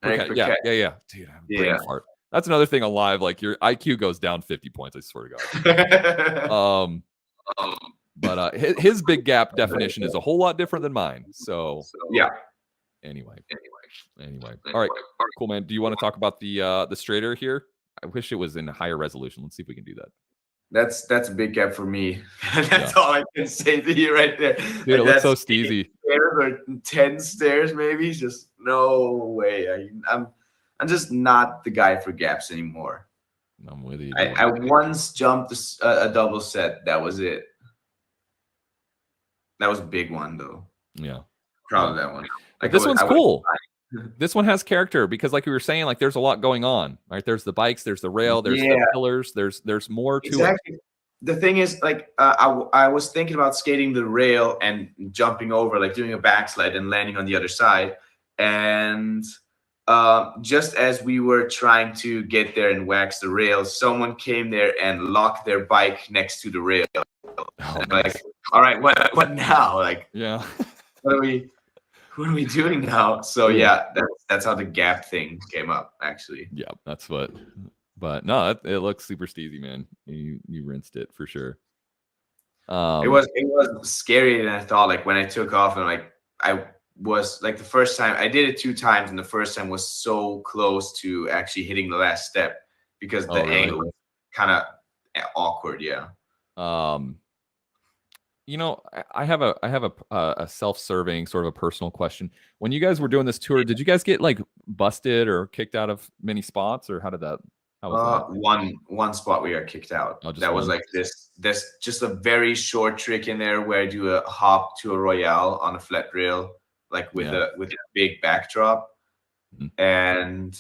Dude, brain fart. That's another thing alive. Like your IQ goes down 50 points. I swear to God. But his big gap definition is a whole lot different than mine. So yeah. Anyway. All right. Cool, man. Do you want to talk about the straighter here? I wish it was in higher resolution. Let's see if we can do that. That's a big gap for me. That's all I can say to you right there. Dude, like, it looks so steezy. Or 10 stairs, maybe. Just no way. I'm just not the guy for gaps anymore. I'm with you. I once jumped a double set. That was it. That was a big one, though. Yeah. Proud of that one. Like, this one's cool. This one has character because, like we were saying, like there's a lot going on, right? There's the bikes, there's the rail, there's the pillars, there's more to it. The thing is, like, I was thinking about skating the rail and jumping over, like doing a backslide and landing on the other side. And just as we were trying to get there and wax the rail, someone came there and locked their bike next to the rail. Like, all right, what now? Like, yeah, what are we doing now? So yeah, that's how the gap thing came up, actually. Yeah, that's what. But no, it looks super steezy, man. You rinsed it for sure. It was scarier than I thought. Like when I took off and like I was like the first time I did it 2 times, and the first time was so close to actually hitting the last step because the angle was kind of awkward. Yeah. You know, I have a self-serving sort of a personal question. When you guys were doing this tour, did you guys get like busted or kicked out of many spots, or how was that? One spot we got kicked out. That was like this just a very short trick in there where I do a hop to a royale on a flat rail, like with a big backdrop, and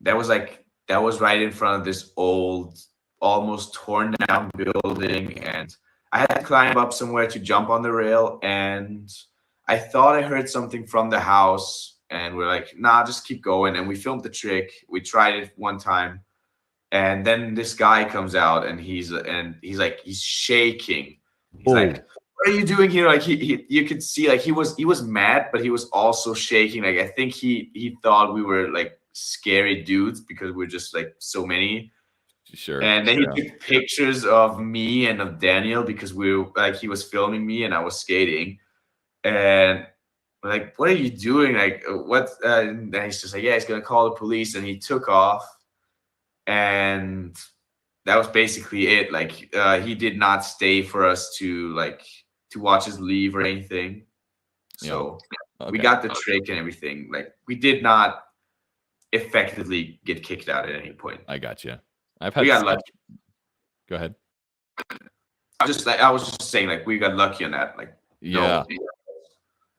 that was right in front of this old, almost torn down building, and I had to climb up somewhere to jump on the rail, and I thought I heard something from the house, and we're like, nah, just keep going. And we filmed the trick. We tried it one time, and then this guy comes out, and he's shaking. He's like, what are you doing here? Like you could see like he was mad, but he was also shaking. Like I think he thought we were like scary dudes because we're just like so many. Sure. And then he took pictures of me and of Daniel because he was filming me and I was skating, and we're like, what are you doing? Like what? And then he's just like, yeah, he's gonna call the police, and he took off, and that was basically it. Like he did not stay for us to watch us leave or anything. So we got the trick and everything. Like we did not effectively get kicked out at any point. I got you. We got lucky. Go ahead. I was just saying, like, we got lucky on that. Like,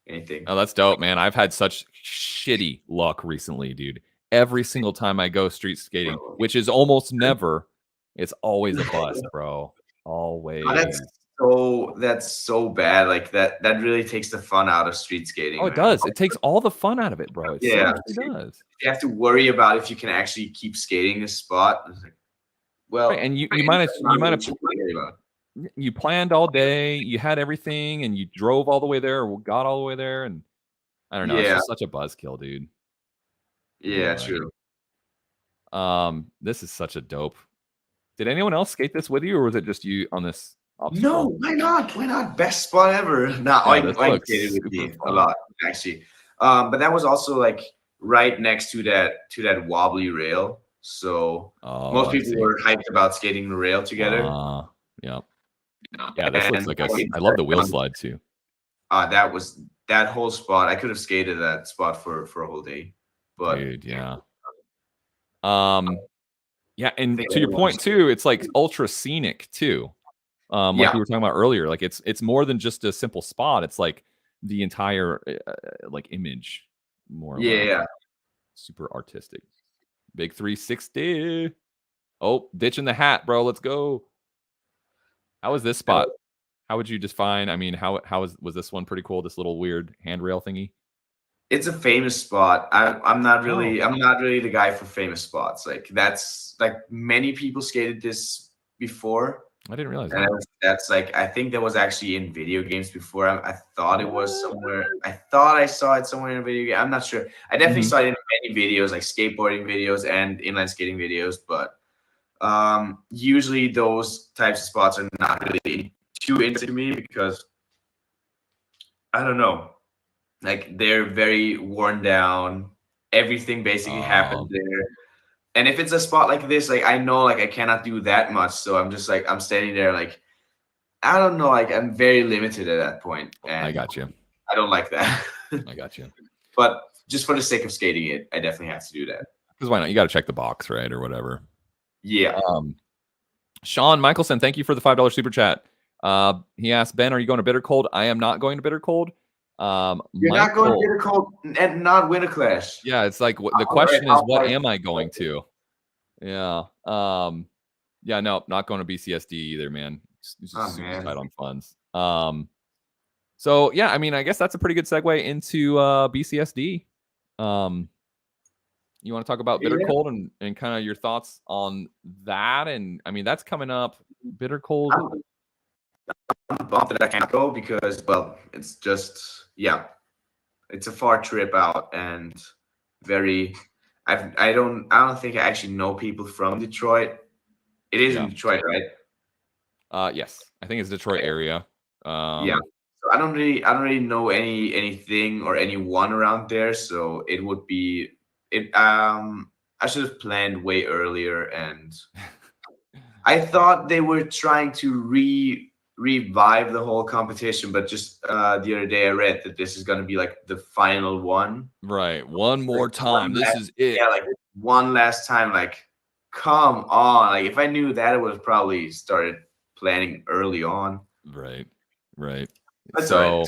anything. Oh, that's dope, man. I've had such shitty luck recently, dude. Every single time I go street skating, which is almost never, it's always a bust, bro. Always. That's so bad. Like that really takes the fun out of street skating. Oh, it does. It takes all the fun out of it, bro. It does. You have to worry about if you can actually keep skating this spot. Like, well, right, and you might have you planned all day, you had everything, and you drove all the way there or got all the way there, and I don't know. It's just such a buzzkill, dude. Yeah, true. This is such a dope. Did anyone else skate this with you, or was it just you on this? No, why not? Why not? Best spot ever. No, I skated with you a lot, actually. But that was also like right next to that wobbly rail. So most people were hyped about skating the rail together. Yeah, this looks like I love the wheel slide too. That whole spot. I could have skated that spot for a whole day. But dude, yeah. Yeah, and to your point too, it's like ultra scenic too. Like we were talking about earlier, like it's more than just a simple spot. It's like the entire like image. More. Super artistic. Big 360. Oh, ditching the hat, bro. Let's go. How was this spot? How would you define? I mean, was this one pretty cool? This little weird handrail thingy. It's a famous spot. I'm not really Oh. I'm not really the guy for famous spots. Like that's like many people skated this before. I didn't realize And that. that's like I think that was actually in video games before. I thought it was somewhere. I thought I saw it somewhere in a video game. I'm not sure. I definitely saw it in many videos, like skateboarding videos and inline skating videos. But usually those types of spots are not really too into me because I don't know. Like they're very worn down. Everything basically happens there. And if it's a spot like this, like I know like I cannot do that much. So I'm just like I'm standing there like I don't know, like I'm very limited at that point. And I got you. I don't like that. I got you. But just for the sake of skating it, I definitely have to do that. Because why not? You got to check the box, right? Or whatever. Yeah. Sean Michelson, thank you for the $5 super chat. He asked, Ben, are you going to Bittercold? I am not going to Bittercold. You're not going to Bittercold and not Winterclash. Yeah, it's like the question is, what am I going to? Yeah. Yeah, no, not going to BCSD either, man. It's just super tight on funds. So yeah, I mean, I guess that's a pretty good segue into BCSD. You want to talk about Bittercold and kind of your thoughts on that? And I mean, that's coming up. Bittercold. I'm bummed that I can't go because, well, it's just it's a far trip out and very. I don't think I actually know people from Detroit. It is in Detroit, right? Yes, I think it's Detroit area. Yeah. So I don't really know anything or anyone around there. So it would be it. I should have planned way earlier, and I thought they were trying to revive the whole competition, but just the other day I read that this is going to be like the final one. Right, one more time. This is it. Yeah, like one last time. Like, come on! Like, if I knew that, I would have probably started planning early on. Right. That's so,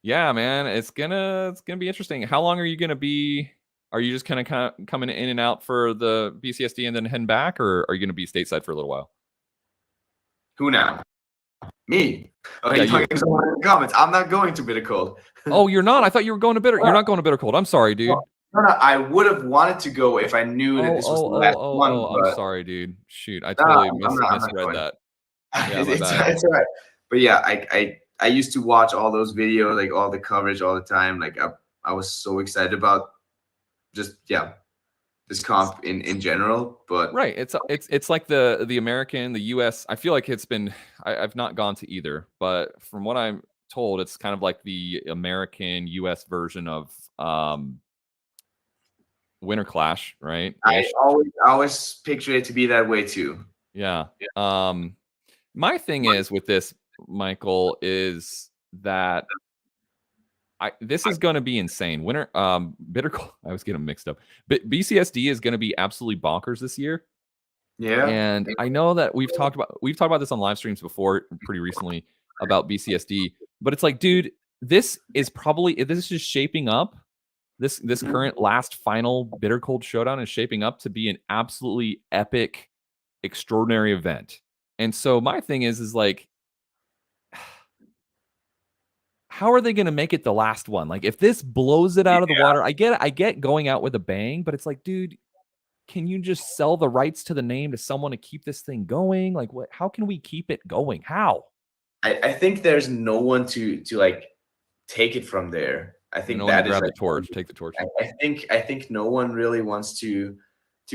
yeah, man, it's gonna be interesting. How long are you gonna be? Are you just kind of coming in and out for the BCSD and then heading back, or are you gonna be stateside for a little while? Who now? Me. Oh, yeah, you. Comments. I'm not going to Bittercold. Oh, you're not? I thought you were going to You're not going to Bittercold. I'm sorry, dude. No, I would have wanted to go if I knew that this was the last one. I'm sorry, dude. Shoot, I totally misread that. Yeah, it's all right. But yeah, I used to watch all those videos, like all the coverage all the time. Like I was so excited about just this comp in general. But right, it's like the American, the US. I feel like it's been I've not gone to either, but from what I'm told, it's kind of like the American US version of Winterclash, right? I always picture it to be that way too. Yeah. My thing is with this, Michael, is that this is going to be insane. Bittercold, I was getting mixed up. But BCSD is going to be absolutely bonkers this year. Yeah. And I know that we've talked about this on live streams before pretty recently about BCSD, but it's like, dude, this is shaping up. This current last final Bittercold Showdown is shaping up to be an absolutely epic, extraordinary event. And so my thing is like, how are they going to make it the last one? Like, if this blows it out of the water, I get going out with a bang, but it's like, dude, can you just sell the rights to the name to someone to keep this thing going? Like, what? How can we keep it going? How? I think there's no one to like take it from there. I think that is grab the torch, take the torch. I think no one really wants to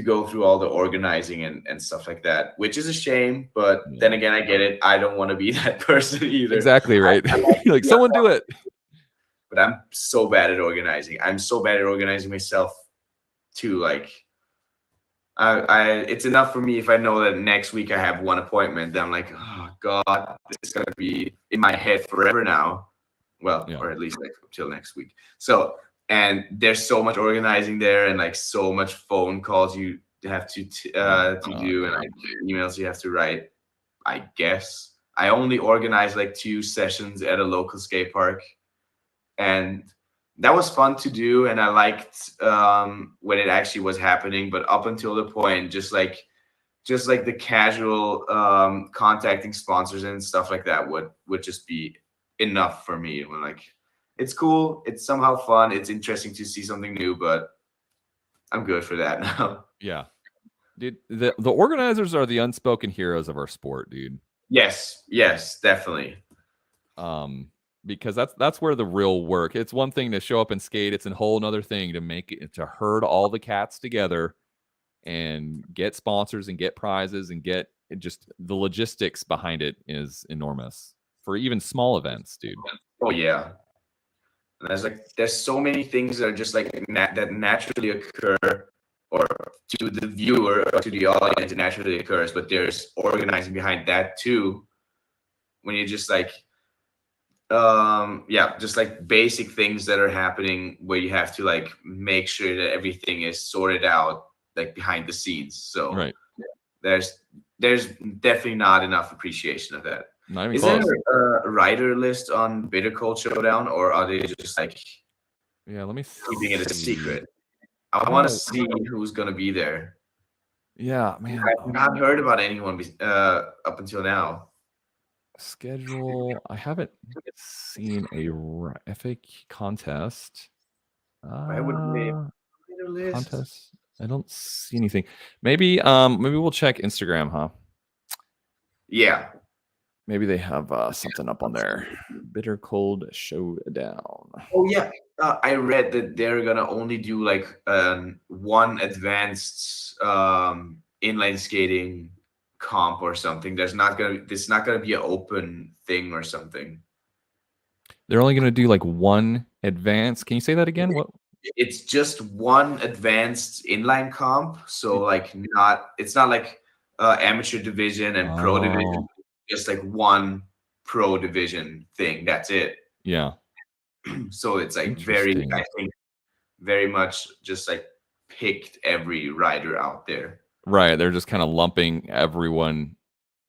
go through all the organizing and stuff like that, which is a shame. But then again, I get it. I don't want to be that person either. Exactly right. Like someone do it. But I'm so bad at organizing. I'm so bad at organizing myself too. Like, it's enough for me if I know that next week I have one appointment. Then I'm like, oh God, this is gonna be in my head forever now. Well, or at least like until next week. So, and there's so much organizing there, and like so much phone calls you have to do, and like emails you have to write. I guess I only organized like 2 sessions at a local skate park, and that was fun to do, and I liked when it actually was happening. But up until the point, just like just like the casual contacting sponsors and stuff like that would just be enough for me. When like it's cool, it's somehow fun, it's interesting to see something new, but I'm good for that now. Yeah. Dude, the organizers are the unspoken heroes of our sport, dude. Yes, definitely. Because that's where the real work. It's one thing to show up and skate. It's a whole another thing to make it, to herd all the cats together and get sponsors and get prizes and get just the logistics behind it is enormous for even small events, dude. Oh yeah. And there's so many things that are just like that naturally occur, or to the viewer or to the audience it naturally occurs, but there's organizing behind that too. When you just like just like basic things that are happening where you have to like make sure that everything is sorted out like behind the scenes. So right. there's definitely not enough appreciation of that. Not even Is close. there a rider list on Bittercold Showdown, or are they just like let me keeping it a see. secret? I want to see who's gonna be there. Yeah, man. I've not heard about anyone up until now. Schedule. I haven't seen a FAQ contest. Why would they list? Contest. I don't see anything. Maybe we'll check Instagram, huh? Yeah. Maybe they have something up on there. Bittercold Showdown. Oh yeah. I read that they're gonna only do like one advanced inline skating comp or something. It's not gonna be an open thing or something. They're only gonna do like one advanced. Can you say that again? What? It's just one advanced inline comp. So like it's not like amateur division and pro division. Just like one pro division thing. That's it. Yeah. So it's like I think very much just like picked every rider out there. Right. They're just kind of lumping everyone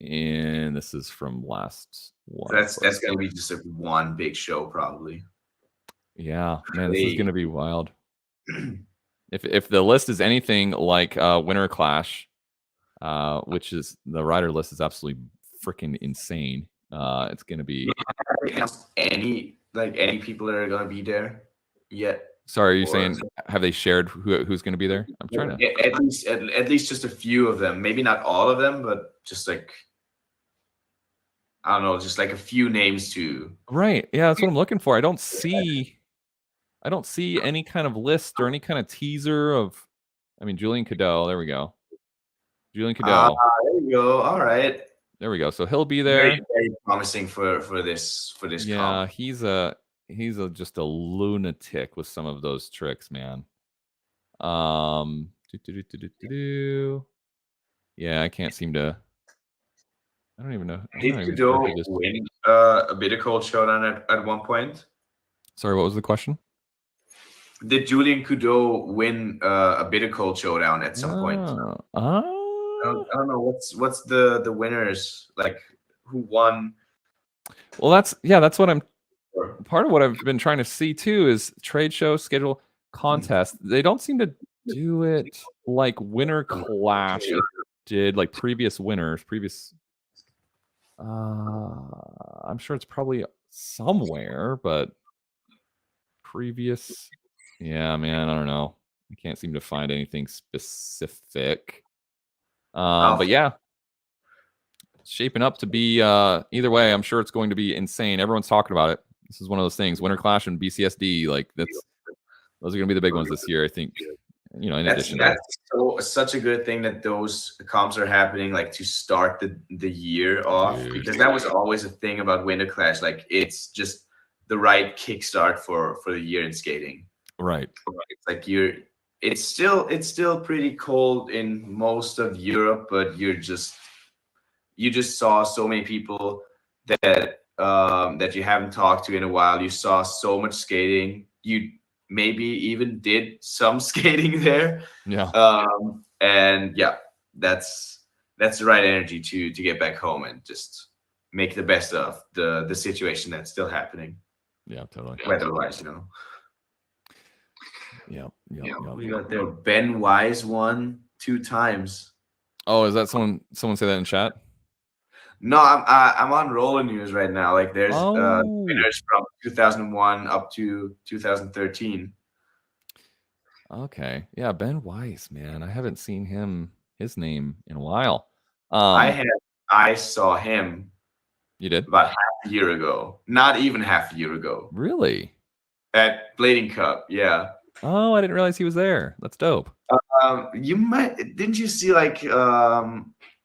in. This is from last one. That's gonna be just like one big show probably. Yeah, man, this is gonna be wild. If the list is anything like Winterclash, which is the rider list is absolutely freaking insane. It's gonna be any people that are gonna be there yet. Sorry, are you saying have they shared who's gonna be there? I'm trying to at least just a few of them, maybe not all of them, but just like I don't know, just like a few names too. Right. Yeah, that's what I'm looking for. I don't see any kind of list or any kind of teaser of. I mean, Julian Cadeau. There we go. Julian Cadeau. There we go. All right. There we go. So he'll be there. Very, very promising for this. Yeah, comp. he's just a lunatic with some of those tricks, man. Yeah, I can't seem to. I don't even know. Did Cadeau win a Bittercold Showdown at one point? Sorry, what was the question? Did Julian Cadeau win a Bittercold Showdown at some point? I don't know. What's the winners, like who won? Well, that's what I'm. Part of what I've been trying to see too is trade show schedule contest. They don't seem to do it like Winterclash did, like previous winners. I'm sure it's probably somewhere, but previous. Yeah, man, I don't know. I can't seem to find anything specific. But yeah, it's shaping up to be either way. I'm sure it's going to be insane. Everyone's talking about it. This is one of those things. Winterclash and BCSD, like those are going to be the big ones this year, I think. In addition, that's such a good thing that those comps are happening, like to start the year off, because that was always a thing about Winterclash. Like it's just the right kickstart for the year in skating. Right. It's like it's still pretty cold in most of Europe, but you just saw so many people that you haven't talked to in a while. You saw so much skating. You maybe even did some skating there. Yeah. And yeah, that's the right energy to get back home and just make the best of the situation that's still happening. Yeah, totally. Weather-wise, Yeah. We got there. Ben Wise won 2 times. Oh, is that someone say that in chat? No, I'm on Roller News right now. Like there's winners from 2001 up to 2013. Okay. Yeah, Ben Weiss, man. I haven't seen his name in a while. I saw him. You did? About half a year ago. Not even half a year ago. Really? At Blading Cup, yeah. Oh, I didn't realize he was there. That's dope. Didn't you see like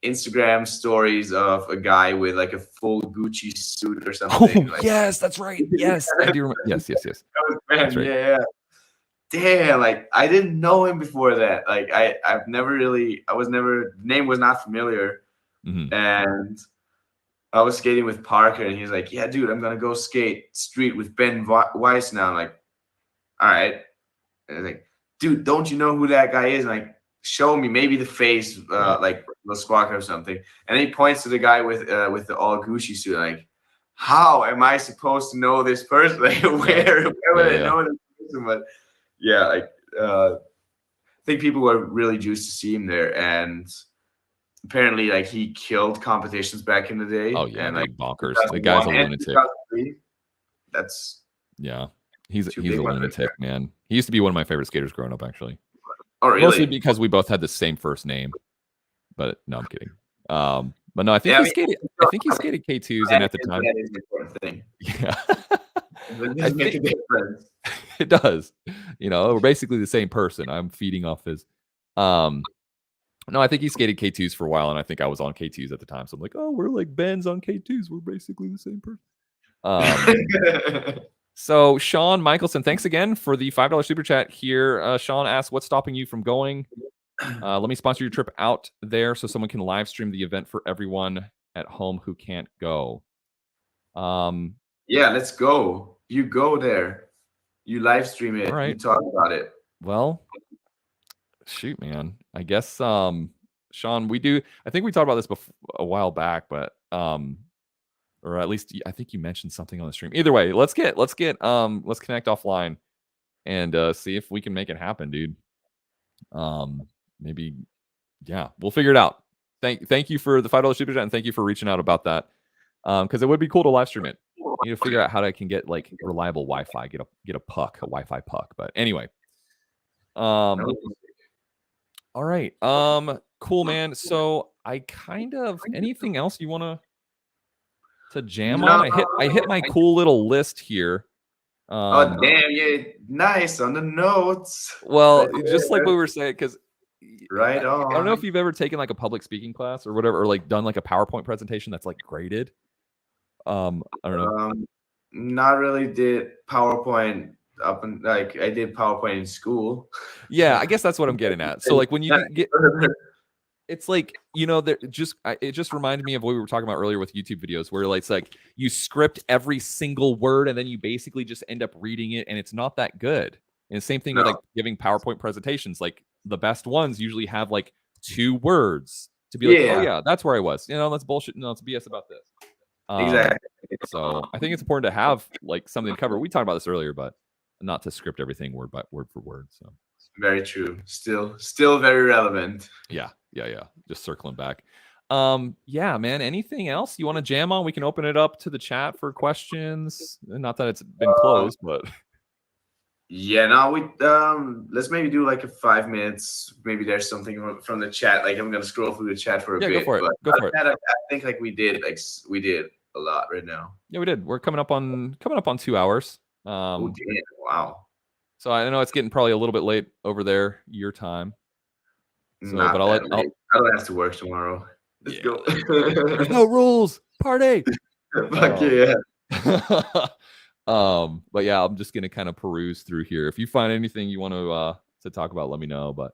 Instagram stories of a guy with like a full Gucci suit or something? Oh, like, yes, that's right. Yes, I do remember. Yes. That's right. Yeah. Damn, like I didn't know him before that. Like name was not familiar. Mm-hmm. And I was skating with Parker, and he's like, "Yeah, dude, I'm gonna go skate street with Ben Weiss now." I'm like, "All right." And I'm like, "Dude, don't you know who that guy is?" And like, show me, maybe the face, like the squawk or something. And he points to the guy with the all Gucci suit. Like, how am I supposed to know this person? Like, where would I know this person? But yeah, like I think people were really juiced to see him there, and apparently, like he killed competitions back in the day. Oh yeah, and dude, like bonkers. The guy's a lunatic. That's he's a lunatic, man. He used to be one of my favorite skaters growing up, actually. Oh, really? Mostly because we both had the same first name. But no, I'm kidding. But no, I think he skated K2s, and at the time, that is an important thing. Yeah, It does make a difference. It does. You know, we're basically the same person. I'm feeding off his. No, I think he skated K2s for a while, and I think I was on K2s at the time. So I'm like, oh, we're like Ben's on K2s. We're basically the same person. So Sean Michelson, thanks again for the $5 super chat here. Sean asks, what's stopping you from going? Let me sponsor your trip out there so someone can live stream the event for everyone at home who can't go. Yeah, let's go. You go there. You live stream it. Right. You talk about it. Well, shoot, man. I guess, Sean, I think we talked about this a while back, but, or at least I think you mentioned something on the stream. Either way, let's connect offline and see if we can make it happen, dude. Maybe, yeah, we'll figure it out. Thank you for the $5 super chat, and thank you for reaching out about that. Because it would be cool to live stream it. You need to figure out how I can get like reliable Wi-Fi, get a Wi-Fi puck. But anyway, all right, cool, man. So I kind of anything else you want to jam on? I hit my cool little list here. Oh damn, yeah, nice on the notes. Well, just like we were saying, because right on. I don't know if you've ever taken like a public speaking class or whatever, or like done like a PowerPoint presentation that's like graded. I don't know. Not really did PowerPoint up and like I did PowerPoint in school. Yeah, I guess that's what I'm getting at. So like when you get, it's like, you know, it just reminded me of what we were talking about earlier with YouTube videos, where it's like you script every single word and then you basically just end up reading it, and it's not that good. And the same thing with like giving PowerPoint presentations. Like the best ones usually have like 2 words to be like, oh yeah, that's where I was. You know, that's bullshit. No, it's BS about this. Exactly. So I think it's important to have like something to cover. We talked about this earlier, but not to script everything word for word. So very true. Still very relevant. Yeah. Just circling back. Yeah, man. Anything else you want to jam on? We can open it up to the chat for questions. Not that it's been closed, but yeah, no, we let's maybe do like a 5 minutes. Maybe there's something from the chat. Like I'm gonna scroll through the chat for a bit. Go for it. Go for it. I think like we did a lot right now. Yeah, we did. We're coming up on 2 hours. Oh damn! Wow. So I know it's getting probably a little bit late over there, your time. So, but I don't have to work tomorrow. Let's go. There's no rules. Party. Fuck yeah. But yeah, I'm just gonna kind of peruse through here. If you find anything you want to talk about, let me know. But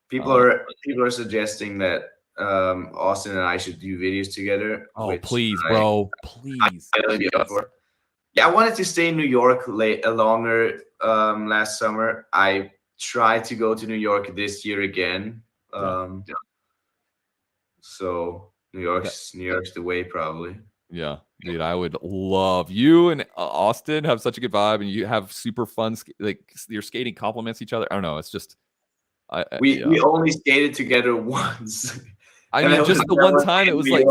people are suggesting that Austin and I should do videos together. Oh, please, bro, please. Yeah, I wanted to stay in New York longer last summer. I tried to go to New York this year again. So New York's the way, probably. Yeah, dude, I would love you and Austin have such a good vibe, and you have super fun. Like your skating complements each other. I don't know. It's just we only skated together once. I mean, just the one time it was like,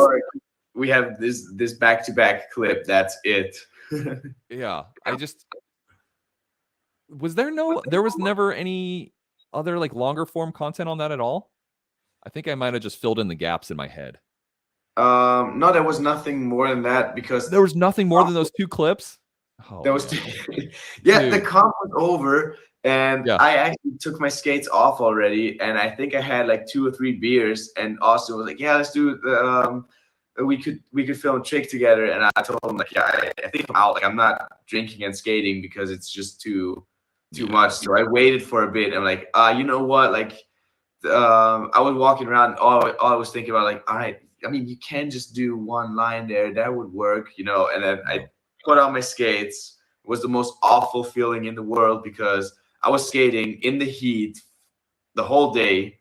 we have this back-to-back clip. That's it. yeah. There was never any other like longer form content on that at all. I think I might have just filled in the gaps in my head. No, there was nothing more than that because there was nothing more than those 2 clips. Oh, there was the comp was over, and I actually took my skates off already, and I think I had like 2 or 3 beers, and Austin was like, "Yeah, let's do the we could film a trick together," and I told him like, "Yeah, I think I'm out. Like, I'm not drinking and skating because it's just too much." So I waited for a bit, and I'm like, you know what, like. I was walking around. All I was thinking about, like, all right. I mean, you can just do one line there. That would work, you know. And then I put on my skates. It was the most awful feeling in the world because I was skating in the heat the whole day,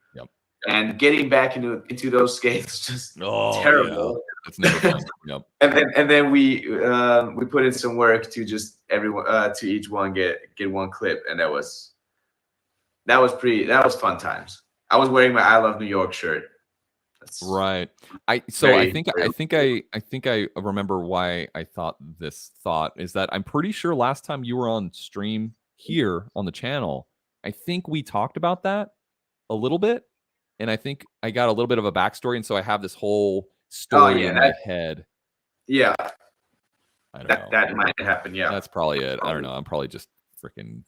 and getting back into those skates just terrible. Yeah. It's never fun. Yep. And then we put in some work to just everyone to each one get one clip, and that was fun times. I was wearing my I Love New York shirt. That's right. I think I remember why I thought this thought is that I'm pretty sure last time you were on stream here on the channel, I think we talked about that a little bit, and I think I got a little bit of a backstory, and so I have this whole story in my head. Yeah. I don't know. That might happen, yeah. That's probably it. I don't know. I'm probably just freaking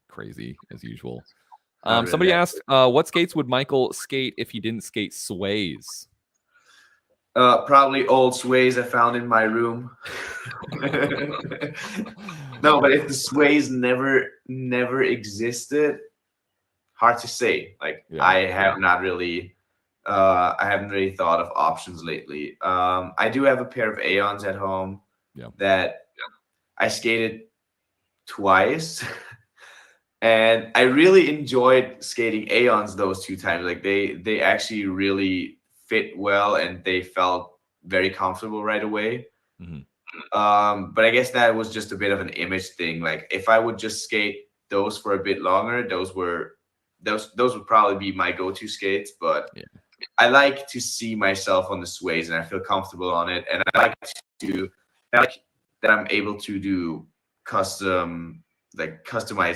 crazy as usual. Somebody asked, what skates would Michael skate if he didn't skate sways? Probably old sways I found in my room. No, but if the sways never existed, hard to say. Like, I haven't really thought of options lately. I do have a pair of Aeons at home that I skated twice. And I really enjoyed skating Aeons those 2 times. Like, they actually really fit well, and they felt very comfortable right away. Mm-hmm. But I guess that was just a bit of an image thing. Like, if I would just skate those for a bit longer, those would probably be my go-to skates. But I like to see myself on the sways, and I feel comfortable on it. And I like that I'm able to do customize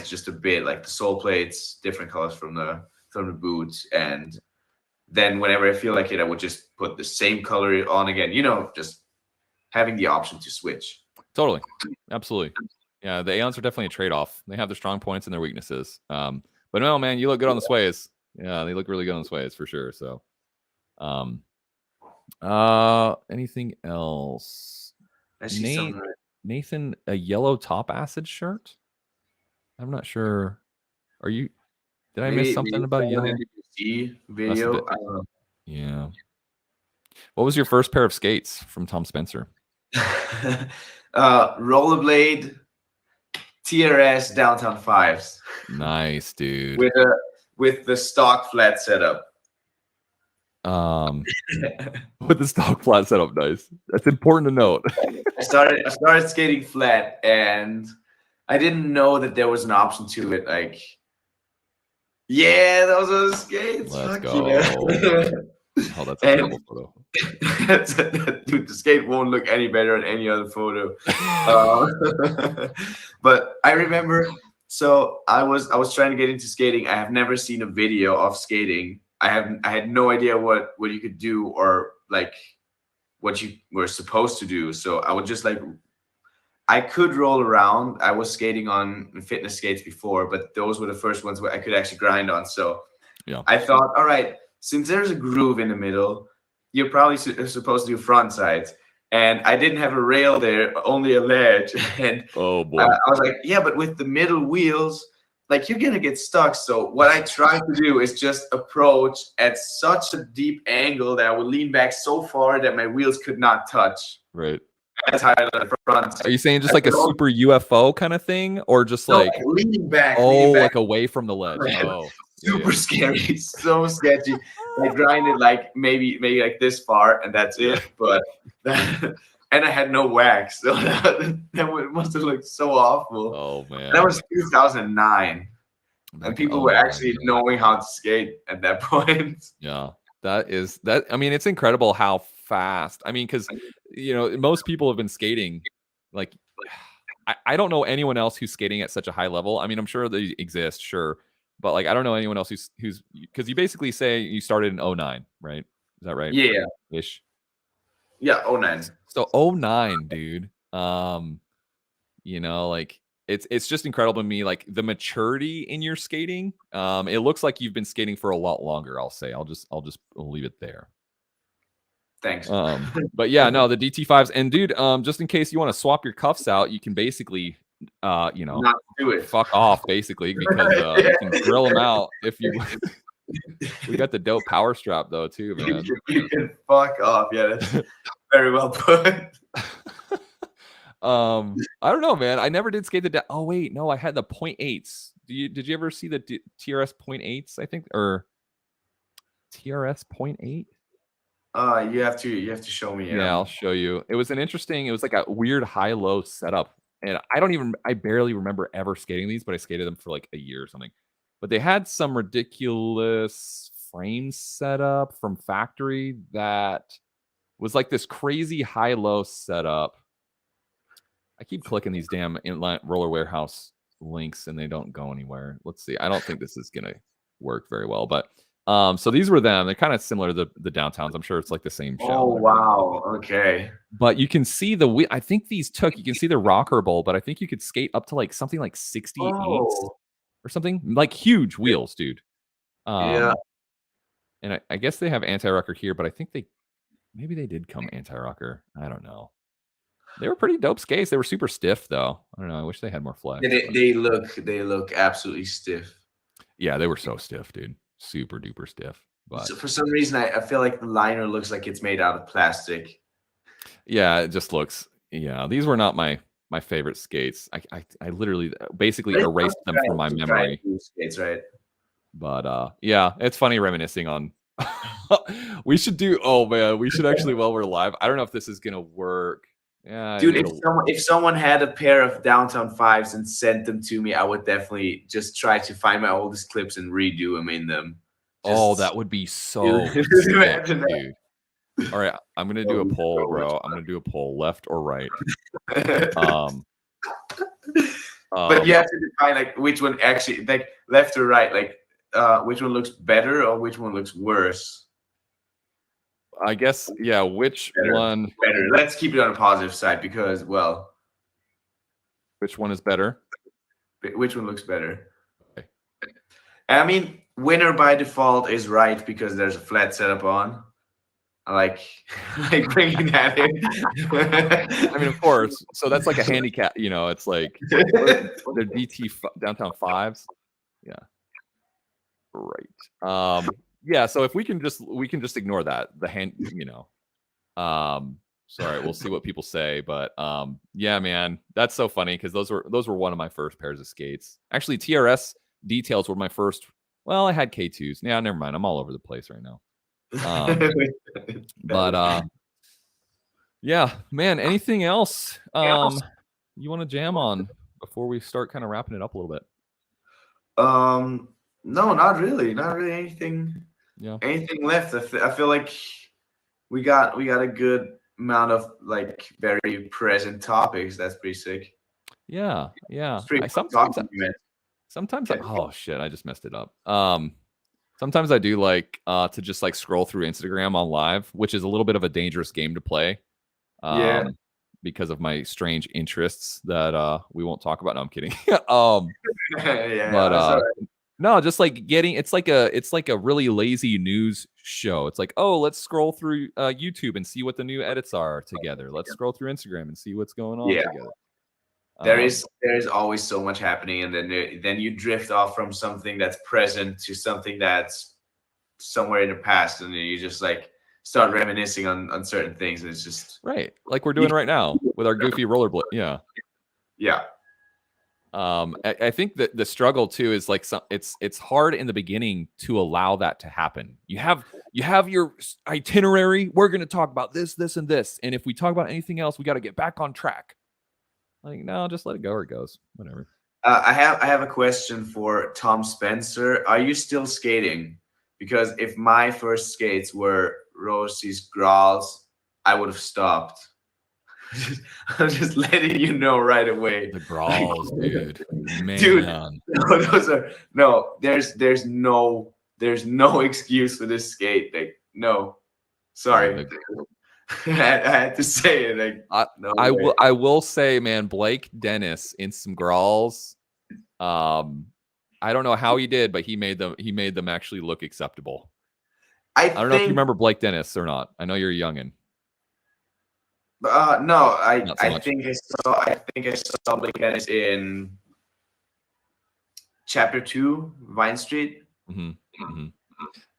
just a bit, like the sole plates, different colors from the boots, and then whenever I feel like it, I would just put the same color on again. You know, just having the option to switch. Totally, absolutely. Yeah, the Aeons are definitely a trade-off. They have their strong points and their weaknesses. But no, man, you look good on the sways. Yeah, they look really good on the sways for sure. So, anything else? Nathan, a yellow top acid shirt? I'm not sure. Are you? Did I miss something about a yellow video? Yeah. What was your first pair of skates from Tom Spencer? Rollerblade TRS Downtown 5s. Nice, dude. With the stock flat setup. With the stock flat setup, nice. That's important to note. I started skating flat, and I didn't know that there was an option to it. Like, those are the skates. Let's go. Oh, that's a terrible photo. Dude, the skate won't look any better on any other photo. But I remember, so I was trying to get into skating. I have never seen a video of skating. I had no idea what you could do or like what you were supposed to do. So I would just like, I could roll around. I was skating on fitness skates before, but those were the first ones where I could actually grind on. So I thought, all right, since there's a groove in the middle, you're probably supposed to do front sides. And I didn't have a rail there, only a ledge. And oh boy, I was like, yeah, but with the middle wheels, like, you're gonna get stuck. So what I tried to do is just approach at such a deep angle that I would lean back so far that my wheels could not touch. Right. That's how I learned front. Are you saying just like a super UFO kind of thing, or just like leaning back? Like away from the ledge. Right. Oh, super scary, so sketchy. I grinded like maybe like this far, and that's it. But and I had no wax, so that must have looked so awful. Oh man, that was 2009, and people were actually knowing how to skate at that point. Yeah, I mean, it's incredible how fast. I mean, because most people have been skating. Like, I don't know anyone else who's skating at such a high level. I mean, I'm sure they exist, sure, but like I don't know anyone else who's because you basically say you started in 09, right? Is that right? Yeah. Ish. Yeah. 09. So 09, dude. Like it's just incredible to me, like the maturity in your skating. It looks like you've been skating for a lot longer, I'll say. I'll leave it there. Thanks. But yeah, no, the DT5s, and dude, just in case you want to swap your cuffs out, you can basically not do it. Fuck off, basically, because you can drill them out if you we got the dope power strap though too, man. You can fuck off. Yeah, that's very well put. I don't know, man. I never did skate the oh wait, no, I had the 0.8s. Did you ever see the TRS 0.8s, I think, or TRS 0.8? You have to show me. Yeah, I'll show you. It was like a weird high-low setup. And I barely remember ever skating these, but I skated them for like a year or something. But they had some ridiculous frame setup from factory that was like this crazy high-low setup. I keep clicking these damn inline roller warehouse links and they don't go anywhere. Let's see. I don't think this is gonna work very well, but so these were them. They're kind of similar to the downtowns. I'm sure it's like the same show. Oh wow. Okay. But you can see I think you can see the rocker bowl, but I think you could skate up to like something like 68 or something, like huge wheels, dude. Yeah. And I guess they have anti-rocker here, but I think maybe they did come anti-rocker. I don't know. They were pretty dope skates. They were super stiff though. I don't know. I wish they had more flex. They look absolutely stiff. Yeah, they were so stiff, dude. Super duper stiff. But so for some reason, I feel like the liner looks like it's made out of plastic. Yeah, it just looks. Yeah, these were not my favorite skates. I literally basically erased them from my memory. Skates, right? But yeah, it's funny reminiscing on. We should do. Oh man, we should actually while we're live. I don't know if this is gonna work. Yeah, dude, if someone had a pair of Downtown 5s and sent them to me, I would definitely just try to find my oldest clips and redo them in them. That would be so sick, dude. All right, I'm gonna do a poll, bro. I'm gonna do a poll, left or right. But you have to define like which one actually, like left or right, like which one looks better or which one looks worse. I guess, yeah, which one better? Let's keep it on a positive side because, well, which one is better? Which one looks better? Okay. I mean, winner by default is right because there's a flat setup on. I like bringing that in. I mean, of course. So that's like a handicap. It's like they're DT Downtown 5s. Yeah. Right. Yeah, so if we can just ignore that, the hand, sorry, we'll see what people say, but yeah, man, that's so funny because those were one of my first pairs of skates. Actually, TRS details were my first. Well, I had K2s. Yeah, never mind. I'm all over the place right now. But yeah, man. Anything else you want to jam on before we start kind of wrapping it up a little bit? No, not really anything. Yeah. Anything left? I feel like we got a good amount of like very present topics. That's pretty sick. Yeah. Sometimes oh shit, I just messed it up. Sometimes I do like to just like scroll through Instagram on live, which is a little bit of a dangerous game to play. Because of my strange interests that we won't talk about. No, I'm kidding. No, just like it's like a really lazy news show. It's like, oh, let's scroll through YouTube and see what the new edits are together. Let's scroll through Instagram and see what's going on together. There is always so much happening, and then you drift off from something that's present to something that's somewhere in the past, and then you just like start reminiscing on certain things, and it's just right, like we're doing right now with our goofy rollerblade. Yeah. I think that the struggle too is like it's hard in the beginning to allow that to happen. You have your itinerary. We're going to talk about this, and this, and if we talk about anything else, we got to get back on track. Like, no, just let it go where it goes. Whatever. I have a question for Tom Spencer. Are you still skating? because if my first skates were Rosie's Grals, I would have stopped. I'm just letting you know right away. The Grals, dude. Man. Dude, no, those are no. There's no excuse for this skate. Like, no, sorry. I had to say it. Like, I will say, man, Blake Dennis in some Grals. I don't know how he did, but he made them actually look acceptable. I don't know if you remember Blake Dennis or not. I know you're a youngin. No, I think I saw Blake Dennis in Chapter 2, Vine Street. Mm-hmm. Mm-hmm.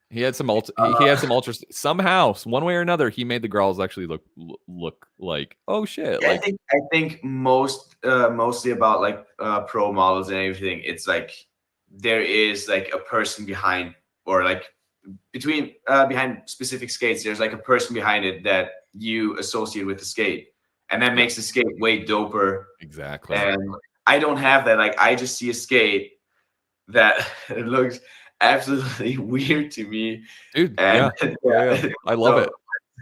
He had some ultras somehow, one way or another. He made the Grals actually look like, oh shit. Yeah, like, I think mostly about like pro models and everything. It's like there is like a person behind, or like behind specific skates. There's like a person behind it that you associate with the skate, and that makes the skate way doper. Exactly. And I don't have that. Like, I just see a skate that it looks absolutely weird to me, dude. And, yeah. I love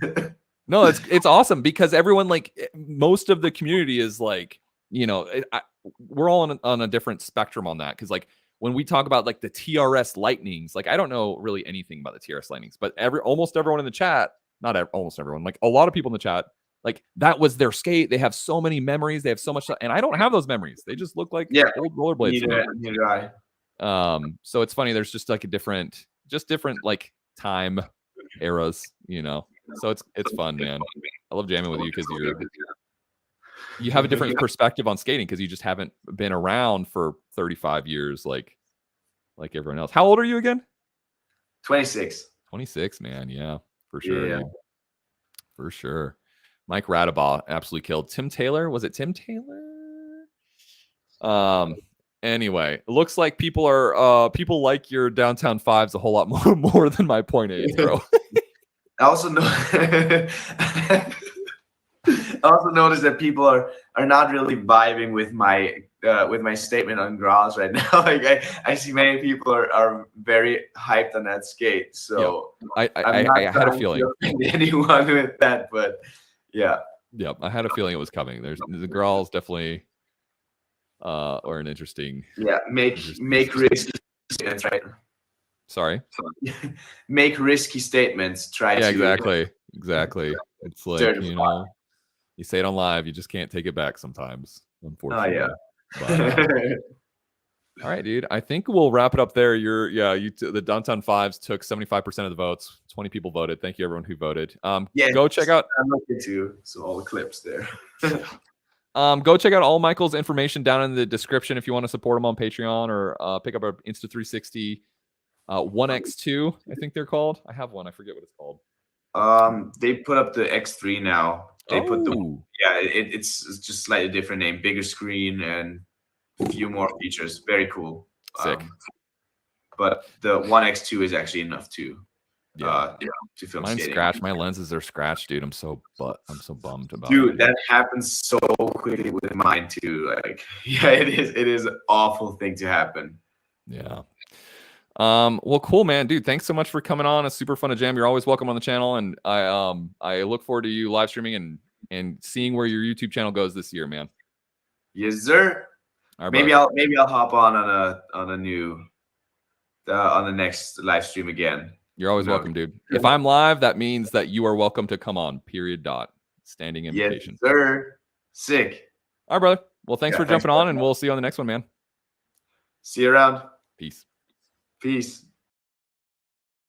it. No, it's awesome, because everyone, like, most of the community is like, we're all on a different spectrum on that, because like when we talk about like the TRS Lightnings, like I don't know really anything about the TRS Lightnings, but almost everyone in the chat, almost everyone, like a lot of people in the chat, like that was their skate. They have so many memories. They have so much, and I don't have those memories. They just look like old rollerblades. Neither I. So it's funny. There's just like different like time eras, So it's fun, man. I love jamming with you because you have a different perspective on skating, because you just haven't been around for 35 years like everyone else. How old are you again? 26. 26, man. Yeah, for sure. Yeah. For sure. Mike Radabaugh absolutely killed. Tim Taylor, was it Tim Taylor? Anyway, it looks like people like your downtown fives a whole lot more than my 0.8, bro. I also know I also noticed that people are not really vibing with my statement on Grals right now. Like, I see many people are very hyped on that skate. So I had a feeling anyone with that, but yeah. Yep, I had a feeling it was coming. There's the Grals definitely are an interesting. Yeah, make risky statements, right? Sorry. Make risky statements. Exactly. It's like, you say it on live, you just can't take it back sometimes, unfortunately. Oh yeah. But, all right, dude. I think we'll wrap it up there. The Downtown Fives took 75% of the votes. 20 people voted. Thank you, everyone who voted. Go check out. I'm looking too. So all the clips there. Go check out all Michael's information down in the description if you want to support him on Patreon, or pick up our Insta360 1X2. I think they're called. I have one. I forget what it's called. They put up the X3 now. They put it's just slightly different name, bigger screen and a few more features. Very cool. Sick. But the 1X2 is actually enough to film Mine's skating. scratched. My lenses are scratched, dude. I'm so bummed about it. Dude, that happens so quickly with mine too. Like, it is an awful thing to happen. Yeah. Well, cool, man, dude. Thanks so much for coming on. It's super fun to jam. You're always welcome on the channel, and I look forward to you live streaming and seeing where your YouTube channel goes this year, man. Yes, sir. Right, maybe I'll hop on the next live stream again. You're always welcome, dude. If I'm live, that means that you are welcome to come on. Period. Standing invitation. Yes, sir. Sick. All right, brother. Well, thanks for jumping on, and we'll see you on the next one, man. See you around. Peace. Peace.